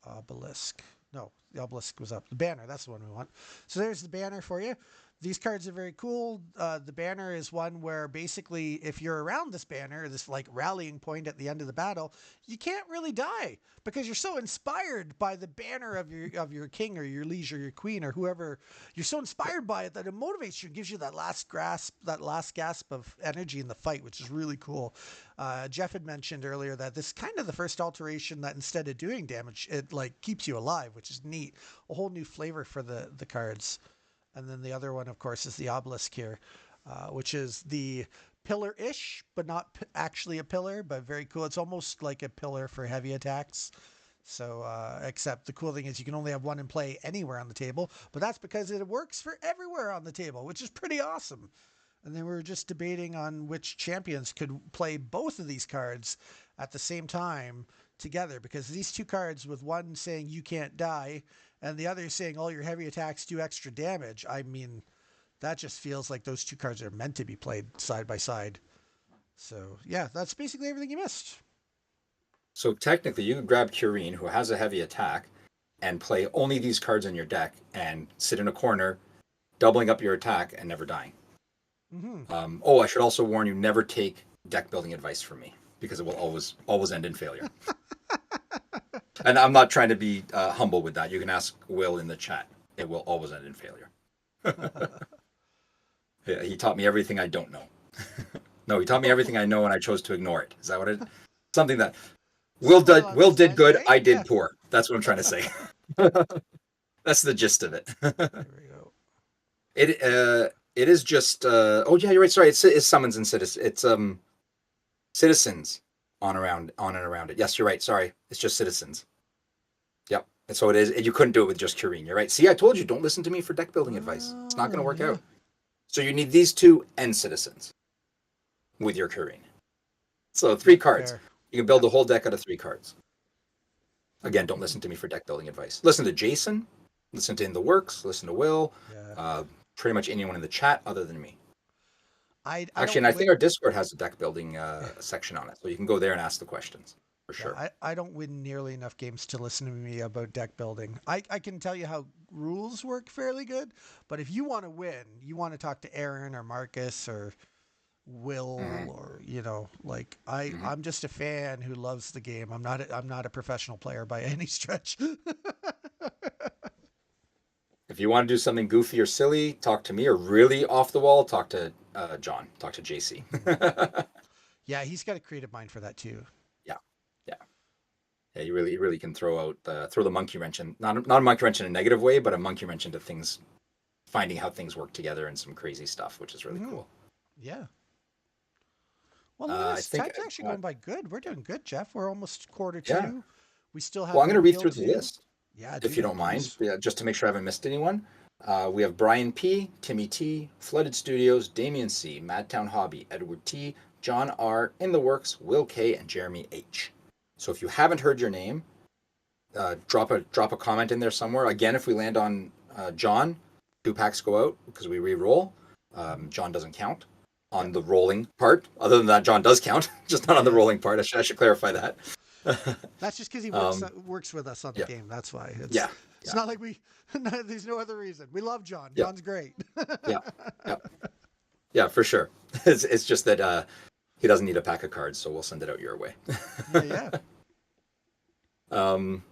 obelisk. No, the obelisk was up. The banner, that's the one we want. So there's the banner for you. These cards are very cool. The banner is one where basically, if you're around this banner, this like rallying point at the end of the battle, you can't really die because you're so inspired by the banner of your king or your liege or your queen or whoever. You're so inspired by it that it motivates you, gives you that last grasp, that last gasp of energy in the fight, which is really cool. Jeff had mentioned earlier that this is kind of the first alteration that instead of doing damage, it like keeps you alive, which is neat. A whole new flavor for the cards. And then the other one, of course, is the obelisk here, which is the pillar-ish, but not actually a pillar, but very cool. It's almost like a pillar for heavy attacks. So, except the cool thing is you can only have one in play anywhere on the table, but that's because it works for everywhere on the table, which is pretty awesome. And then we were just debating on which champions could play both of these cards at the same time together because these two cards, with one saying you can't die and the other saying all your heavy attacks do extra damage, I mean, that just feels like those two cards are meant to be played side by side. So, yeah, that's basically everything you missed. So technically, you could grab Curine, who has a heavy attack, and play only these cards in your deck and sit in a corner, doubling up your attack and never dying. Mm-hmm. Oh, I should also warn you: never take deck building advice from me because it will always end in failure. And I'm not trying to be humble with that. You can ask Will in the chat. It will always end in failure. Yeah, he taught me everything I don't know. No, he taught me everything I know, and I chose to ignore it. Is that what it? Something that Will Somewhat did. along Will those did lines, good. right? I Yeah. did poor. That's what I'm trying to say. That's the gist of it. There we go. It is just. Oh yeah, you're right. Sorry, it's summons and citizens. It's citizens on and around it. Yes, you're right. Sorry, it's just citizens. Yep. And so it is. You couldn't do it with just Curine. You're right. See, I told you, don't listen to me for deck building advice. It's not going to work Yeah. out. So you need these two and citizens with your Curine. So three Yep, cards. fair. You can build Yep. the whole deck out of three cards. Again, don't listen to me for deck building advice. Listen to Jason. Listen to In the Works. Listen to Will. Yeah. Pretty much anyone in the chat other than me. I Actually, don't and I think our win. Discord has a deck building section on it, so you can go there and ask the questions for Yeah, sure. I don't win nearly enough games to listen to me about deck building. I can tell you how rules work fairly good, but if you want to win, you want to talk to Aaron or Marcus or Will Mm-hmm. or like Mm-hmm. I'm just a fan who loves the game. I'm not a professional player by any stretch. If you want to do something goofy or silly, talk to me, or really off the wall, talk to John, talk to JC. Mhm. Yeah, he's got a creative mind for that too. Yeah, yeah, yeah. You really can throw the monkey wrench in, not a monkey wrench in a negative way, but a monkey wrench into things, finding how things work together and some crazy stuff, which is really Hmm. cool. Yeah. Well, look at I this. think Time's actually I've got, going by good. We're doing good, Jeff. We're almost quarter yeah. two. We still Well, have I'm going the to read meal through the too. list Yeah, do if you that, don't mind, please. yeah, just to make sure I haven't missed anyone. We have Brian P, Timmy T, Flooded Studios, Damien C, Madtown Hobby, Edward T, John R, In the Works, Will K, and Jeremy H. So if you haven't heard your name, drop a comment in there somewhere. Again, if we land on John, 2 packs go out because we re-roll. Mhm. John doesn't count Yep. on the rolling part. Other than that, John does count, just not on the Yeah. rolling part. I should clarify that. That's just because he um, works with us on the yeah, game. That's why yeah, it's yeah, not like we. There's no other reason. We love John. yeah, John's great. yeah, yeah, yeah, for sure. It's just that he doesn't need a pack of cards, so we'll send it out your way. Yeah, yeah. um,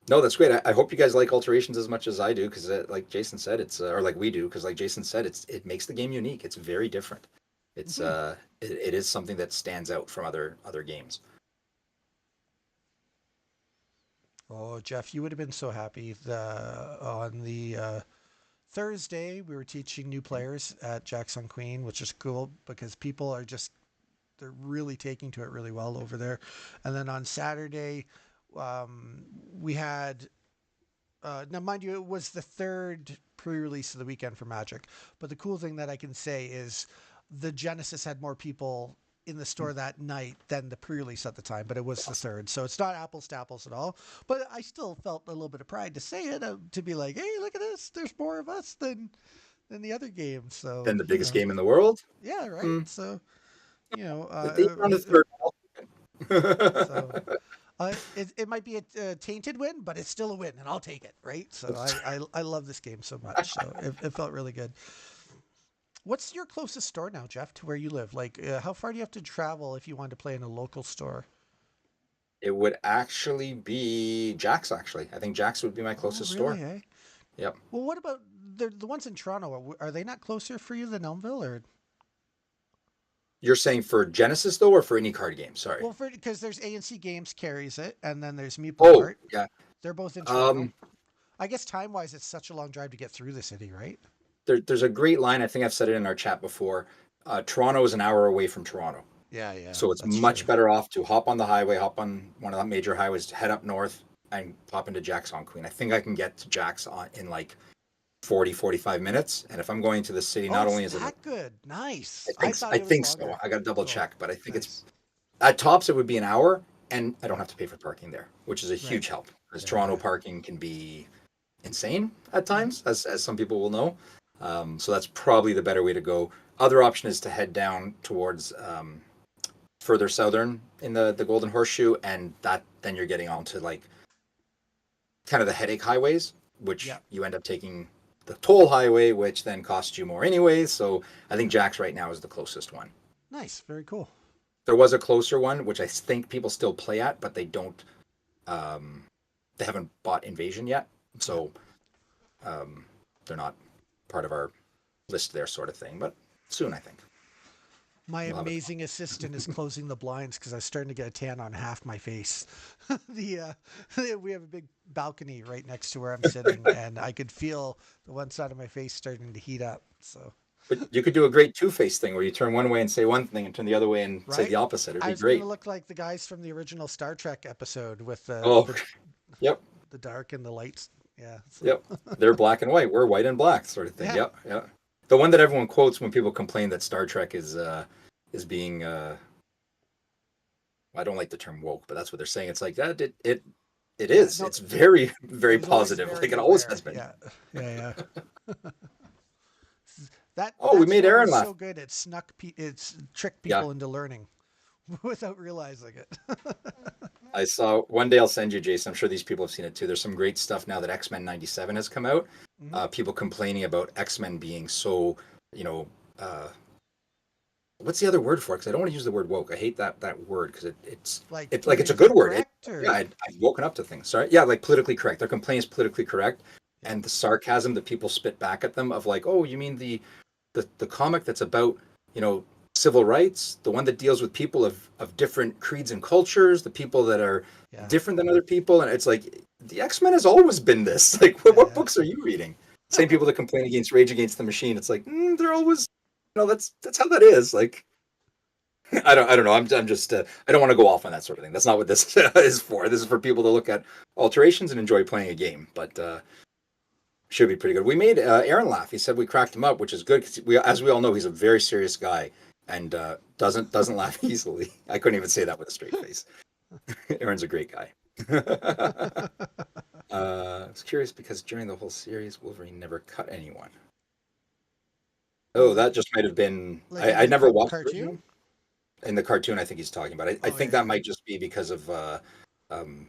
no, that's great. I hope you guys like alterations as much as I do, because like Jason said, it's or like we do, because like Jason said, it makes the game unique. It's very different. Hmm. It is something that stands out from other games. Oh, Jeff, you would have been so happy. On the Thursday, we were teaching new players at Jackson Queen, which is cool because people are just they're really taking to it really well over there. And then on Saturday, we had now, mind you, it was the third pre-release of the weekend for Magic. But the cool thing that I can say is the Genesis had more people in the store that night than the pre-release at the time, but it was the third, so it's not apples to apples at all. But I still felt a little bit of pride to say it, to be like, "Hey, look at this! There's more of us than the other games." So Then the biggest game in the world. yeah, right. Hmm. So But they found a third. so it might be a tainted win, but it's still a win, and I'll take it, right? So I love this game so much, so it felt really good. What's your closest store now, Jeff, to where you live? Like, how far do you have to travel if you want to play in a local store? It would actually be Jack's. Actually, I think Jack's would be my Oh, closest really? store. Eh? Yep. Well, what about the ones in Toronto? Are they not closer for you than Elmville, or You're saying for Genesis though, or for any card game? Sorry. well, because there's A&C Games carries it, and then there's Meeple Oh, Mart. yeah. They're both in Toronto. Um, I guess time wise, it's such a long drive to get through the city, right? there's a great line. I think I've said it in our chat before. Toronto is an hour away from Toronto. Yeah, yeah, So it's that's true. much better off to hop on the highway, hop on one of the major highways, head up north, and pop into Jack's on Queen. I think I can get to Jack's on in like 40, 45 minutes. And if I'm going to the city, Oh, not it's only is it, that good. Nice. I I think, thought I it was think so. longer. I got to double Cool. check, but I think it's Nice. at tops, it would be an hour, and I don't have to pay for parking there, which is a Right. huge help because Yeah, Toronto yeah. parking can be insane at Mhm. times, as some people will know. So that's probably the better way to go. Other option is to head down towards further southern in the Golden Horseshoe, and that then you're getting onto like kind of the headache highways, which Yeah. you end up taking the toll highway, which then costs you more anyways. So I think Jack's right now is the closest one. Nice. Very cool. There was a closer one, which I think people still play at, but they don't. Um, they haven't bought Invasion yet, Yeah. so they're not part of our list there, sort of thing. But soon, I think My we'll have it. amazing assistant is closing the blinds because I was starting to get a tan on half my face. We have a big balcony right next to where I'm sitting, and I could feel the one side of my face starting to heat up. So, But you could do a great two-face thing where you turn one way and say one thing, and turn the other way and say right, the opposite. It'd I be was going to great. look like the guys from the original Star Trek episode with Oh, yep, the dark and the lights. Yeah. So, yep. They're black and white. We're white and black, sort of thing. yeah. Yep, yep. The one that everyone quotes when people complain that Star Trek is being I don't like the term woke, but that's what they're saying. It's like that. It Yeah. is. No, It's very very it was always positive. very Like it always aware. has been. Yeah. Yeah. Yeah. That Oh, we that made show Aaron was laugh. so good. It's tricked Yeah, people into learning without realizing it. I saw one day. I'll send you, Jason. I'm sure these people have seen it too. There's some great stuff now that X-Men '97 has come out. Hmm. People complaining about X-Men being so, you know, uh, what's the other word for it? Because I don't want to use the word woke. I hate that word because Like it's like it's a good politically word. correct, Yeah, or I've woken up to things. Sorry. Yeah, like politically correct. Their complaint is politically correct, yeah, and the sarcasm that people spit back at them of like, oh, you mean the comic that's about you know civil rights, the one that deals with people of different creeds and cultures, the people that are yeah, different than other people, and it's like the X-Men has always been this. Like, what yeah, books are you reading? Same people that complain against Rage Against the Machine. It's like they're always, that's how that is. Like, I don't know. I'm just I don't want to go off on that sort of thing. That's not what this is for. This is for people to look at alterations and enjoy playing a game. But should be pretty good. We made Aaron laugh. He said we cracked him up, which is good because as we all know, he's a very serious guy and doesn't laugh easily. I couldn't even say that with a straight face. Aaron's a great guy. I was curious because during the whole series, Wolverine never cut anyone. Oh, Oh, that just might have been. like in I the never watched the cartoon. original. In the cartoon, I think he's talking about. I Oh think yeah, that might just be because of um,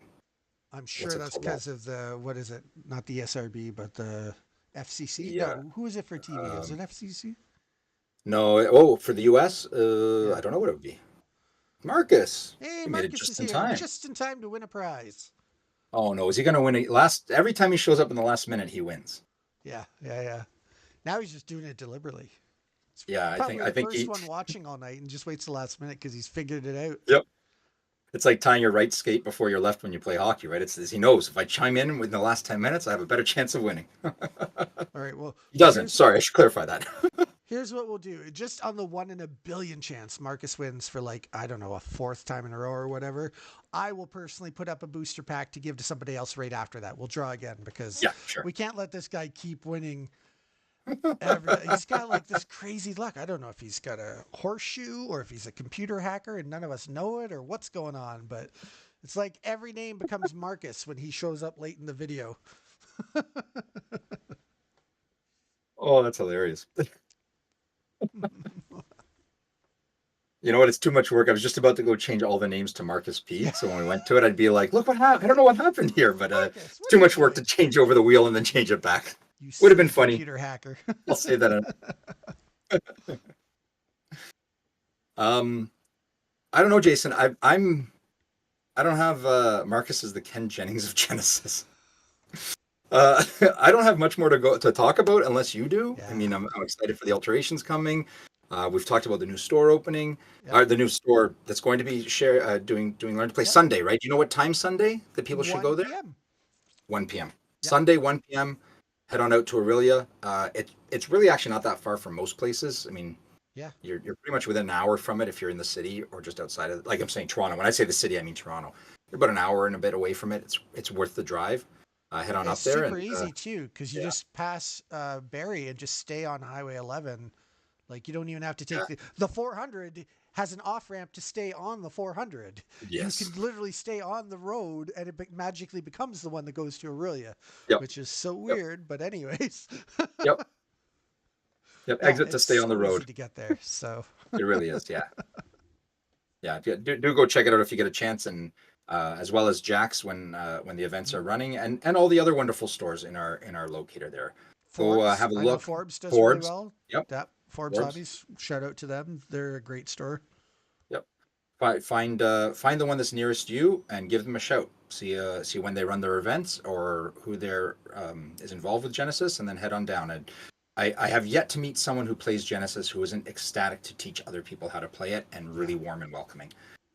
I'm what's sure it that's called? Now? because of the what is it? Not the SRB, but the FCC. Yeah. No, who is it for TV? Is it Um, FCC? no. Oh, for the U.S., Yeah. I don't know what it would be. Marcus, Hey, he made it Marcus is just in here, time. just in time to win a prize. Oh no, is he going to win it last? Every time he shows up in the last minute, he wins. Yeah, yeah, yeah. Now he's just doing it deliberately. It's Yeah, probably I the think first he. one watching all night and just waits the last minute because he's figured it out. Yep. It's like tying your right skate before your left when you play hockey, right? It's he knows if I chime in within the last 10 minutes, I have a better chance of winning. All right, well, He doesn't. here's Sorry, I should clarify that. here's what we'll do. Just on the 1 in a billion chance Marcus wins for like, I don't know, a fourth time in a row or whatever, I will personally put up a booster pack to give to somebody else right after that. We'll draw again because Yeah, sure. we can't let this guy keep winning He's got like this crazy luck. I don't know if he's got a horseshoe or if he's a computer hacker and none of us know it or what's going on, but it's like every name becomes Marcus when he shows up late in the video. Oh, that's hilarious. You know what? It's too much work. I was just about to go change all the names to Marcus P. Yeah. So when we went to it, I'd be like, "Look what happened! I don't know what happened here, but Marcus, it's what too are you much work doing? to change over the wheel and then change it back." You Would have been silly funny. computer hacker. I'll say that. Um, I don't know, Jason. I don't have Marcus as the Ken Jennings of Genesis. Uh, I don't have much more to talk about unless you do. I Yeah. mean, I'm excited for the alterations coming. We've talked about the new store opening, Yep. or the new store that's going to be doing Learn to Play Yep. Sunday, right? Do you know what time Sunday that people should go there? 1 p.m. 1 p.m. Yep. Sunday, 1 p.m. Head on out to Aurelia. It's really actually not that far from most places. I mean, Yeah. you're pretty much within an hour from it if you're in the city or just outside of. Like I'm saying, Toronto. When I say the city, I mean Toronto. You're about an hour and a bit away from it. It's worth the drive. Head on It's up there super and easy too because you yeah, just pass Barrie and just stay on Highway 11. Like you don't even have to take yeah, the 400 has an off ramp to stay on the 400. You can yes, literally stay on the road and it magically becomes the one that goes to Aurelia, yep, which is so yep, weird. But anyways, yep, yep. yeah, Exit to it's stay on the so easy road. to get there. So It really is. Yeah, yeah. Do go check it out if you get a chance, and as well as Jack's when the events are running, and all the other wonderful stores in our locator there. Go Forbes, have a I know look. Forbes does really Forbes. well. Yep. That Forbes Forbes. Hobbies, shout out to them. They're a great store. Yep. Find the one that's nearest you and give them a shout. See when they run their events or who is involved with Genesis, and then head on down. And I have yet to meet someone who plays Genesis who isn't ecstatic to teach other people how to play it and Yeah. really warm and welcoming.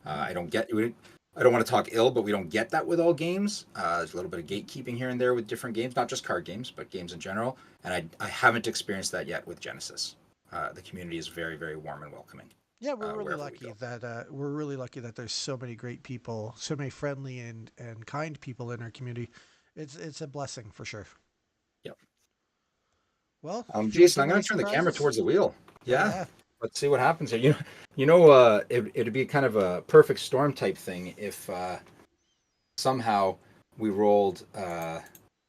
Mm. I don't want to talk ill, but we don't get that with all games. There's a little bit of gatekeeping here and there with different games, not just card games, but games in general. And I haven't experienced that yet with Genesis. The community is very, very warm and welcoming Yeah, we're really wherever we lucky go. that there's so many great people, so many friendly and kind people in our community. It's a blessing for sure. Yep. Well, feel like you Jason, have I'm going any to turn the camera surprises? towards the wheel. Oh Yeah. yeah. Let's see what happens here. It'd be kind of a perfect storm type thing if somehow we rolled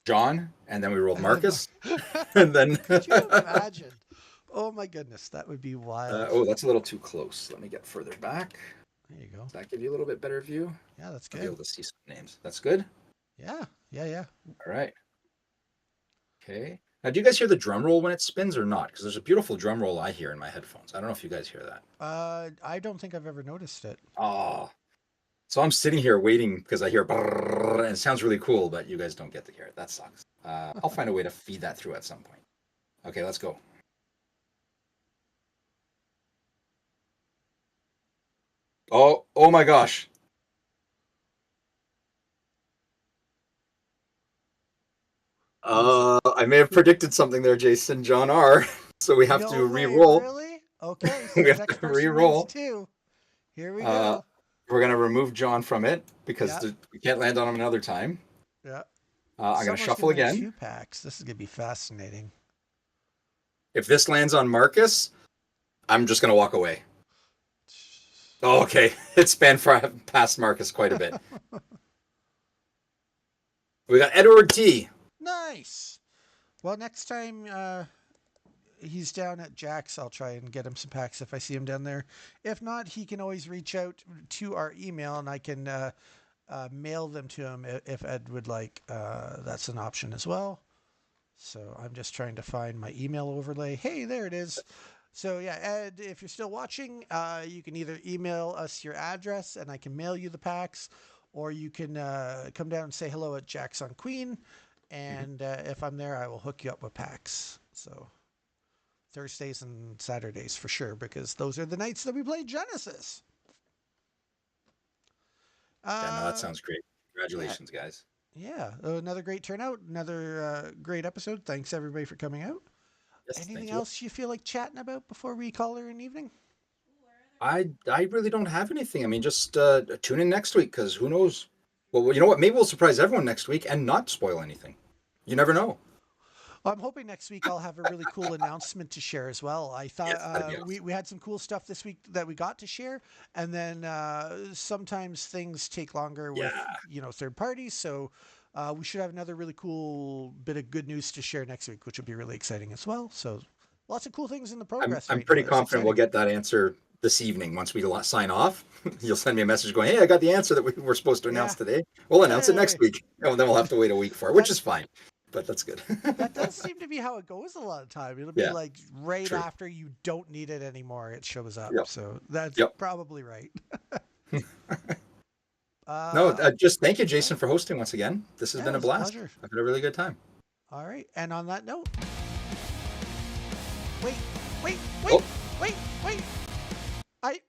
John and then we rolled And then Marcus and then could you imagine? Oh my goodness, that would be wild. oh, that's a little too close. Let me get further back. There you go. Does that give you a little bit better view? Yeah, that's I'll be good. able to see some names. That's good. Yeah, yeah, yeah. All right. Okay. Now, do you guys hear the drum roll when it spins or not? Because there's a beautiful drum roll I hear in my headphones. I don't know if you guys hear that. I don't think I've ever noticed it. Oh, so I'm sitting here waiting because I hear brrrr, and it sounds really cool, but you guys don't get to hear it. That sucks. I'll find a way to feed that through at some point. Okay, let's go. Oh my gosh. I may have predicted something there, Jason. John R. So we have No to way, re-roll. really? Okay, so We the have next to person wins re-roll. too. Here we Uh, go. we're gonna remove John from it because Yeah, we can't land on him another time. yeah. I'm gonna Someone's gonna shuffle win again. 2 packs. This is gonna be fascinating. If this lands on Marcus, I'm just gonna walk away. Oh, okay, it spanned past Marcus quite a bit. We got Edward T. Nice. Well, next time he's down at Jack's, I'll try and get him some packs if I see him down there. If not, he can always reach out to our email and I can mail them to him if Ed would like. That's an option as well. So I'm just trying to find my email overlay. Hey, there it is. So yeah, Ed, if you're still watching, you can either email us your address and I can mail you the packs, or you can come down and say hello at Jack's on Queen, and if I'm there, I will hook you up with packs. So Thursdays and Saturdays for sure, because those are the nights that we play Genesis. Yeah, no, that Uh, sounds great. yeah, Congratulations, guys. yeah. Another great turnout, another great episode. Thanks everybody for coming out. Yes, Anything thank you. else you feel like chatting about before we call her an evening? I really don't have anything. I mean, just tune in next week because who knows? Well, you know what? Maybe we'll surprise everyone next week and not spoil anything. You never know. I'm hoping next week I'll have a really cool announcement to share as well. I thought Yes, that'd be awesome. we had some cool stuff this week that we got to share, and then sometimes things take longer with Yeah, third parties. So we should have another really cool bit of good news to share next week, which will be really exciting as well. So lots of cool things in the progress I'm right now. pretty It's confident we'll exciting. get that answer this evening once we sign off. You'll send me a message going, "Hey, I got the answer that we were supposed to Yeah. announce today. We'll announce it next Yay. week." Oh, then we'll have to wait a week for it, which That is fine, but that's good. that does seem to be how it goes a lot of time. It'll be Yeah, like right true. after you don't need it anymore, it shows up. Yep. So that's Yep. probably right. No, Uh, just thank you, yeah, Jason, for hosting once again. This has yeah, it been a was a blast. pleasure. I've had a really good time. All right, and on that note, wait, wait, wait, Oh, wait, wait.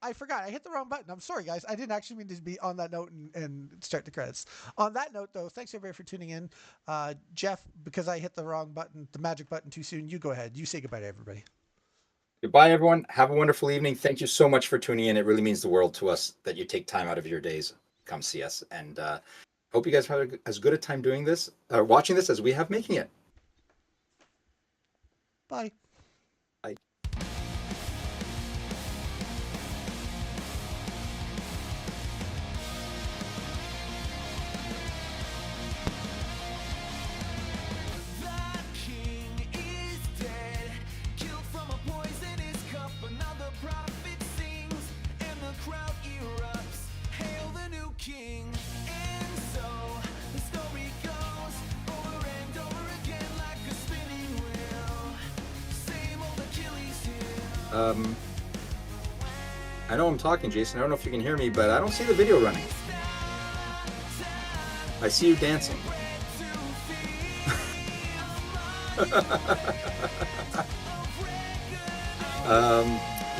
I forgot. I hit the wrong button. I'm sorry, guys. I didn't actually mean to be on that note and start the credits. On that note, though, thanks everybody for tuning in. Jeff, because I hit the wrong button, the magic button too soon, you go ahead. You say goodbye to everybody. goodbye, everyone. Have a wonderful evening. Thank you so much for tuning in. It really means the world to us that you take time out of your days, come see us, and hope you guys have as good a time doing this, watching this as we have making it. Bye. Bye. King, and so the story goes over and over again like a spinning wheel. Same old Achilles heel. I know I'm talking, Jason. I don't know if you can hear me, but I don't see the video running. I see you dancing.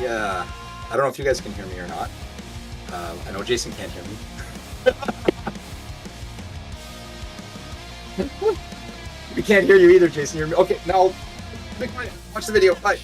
Yeah. I don't know if you guys can hear me or not. I know Jason can't hear me. We can't hear you either, Jason. Okay, now be quiet. Watch the video. Bye.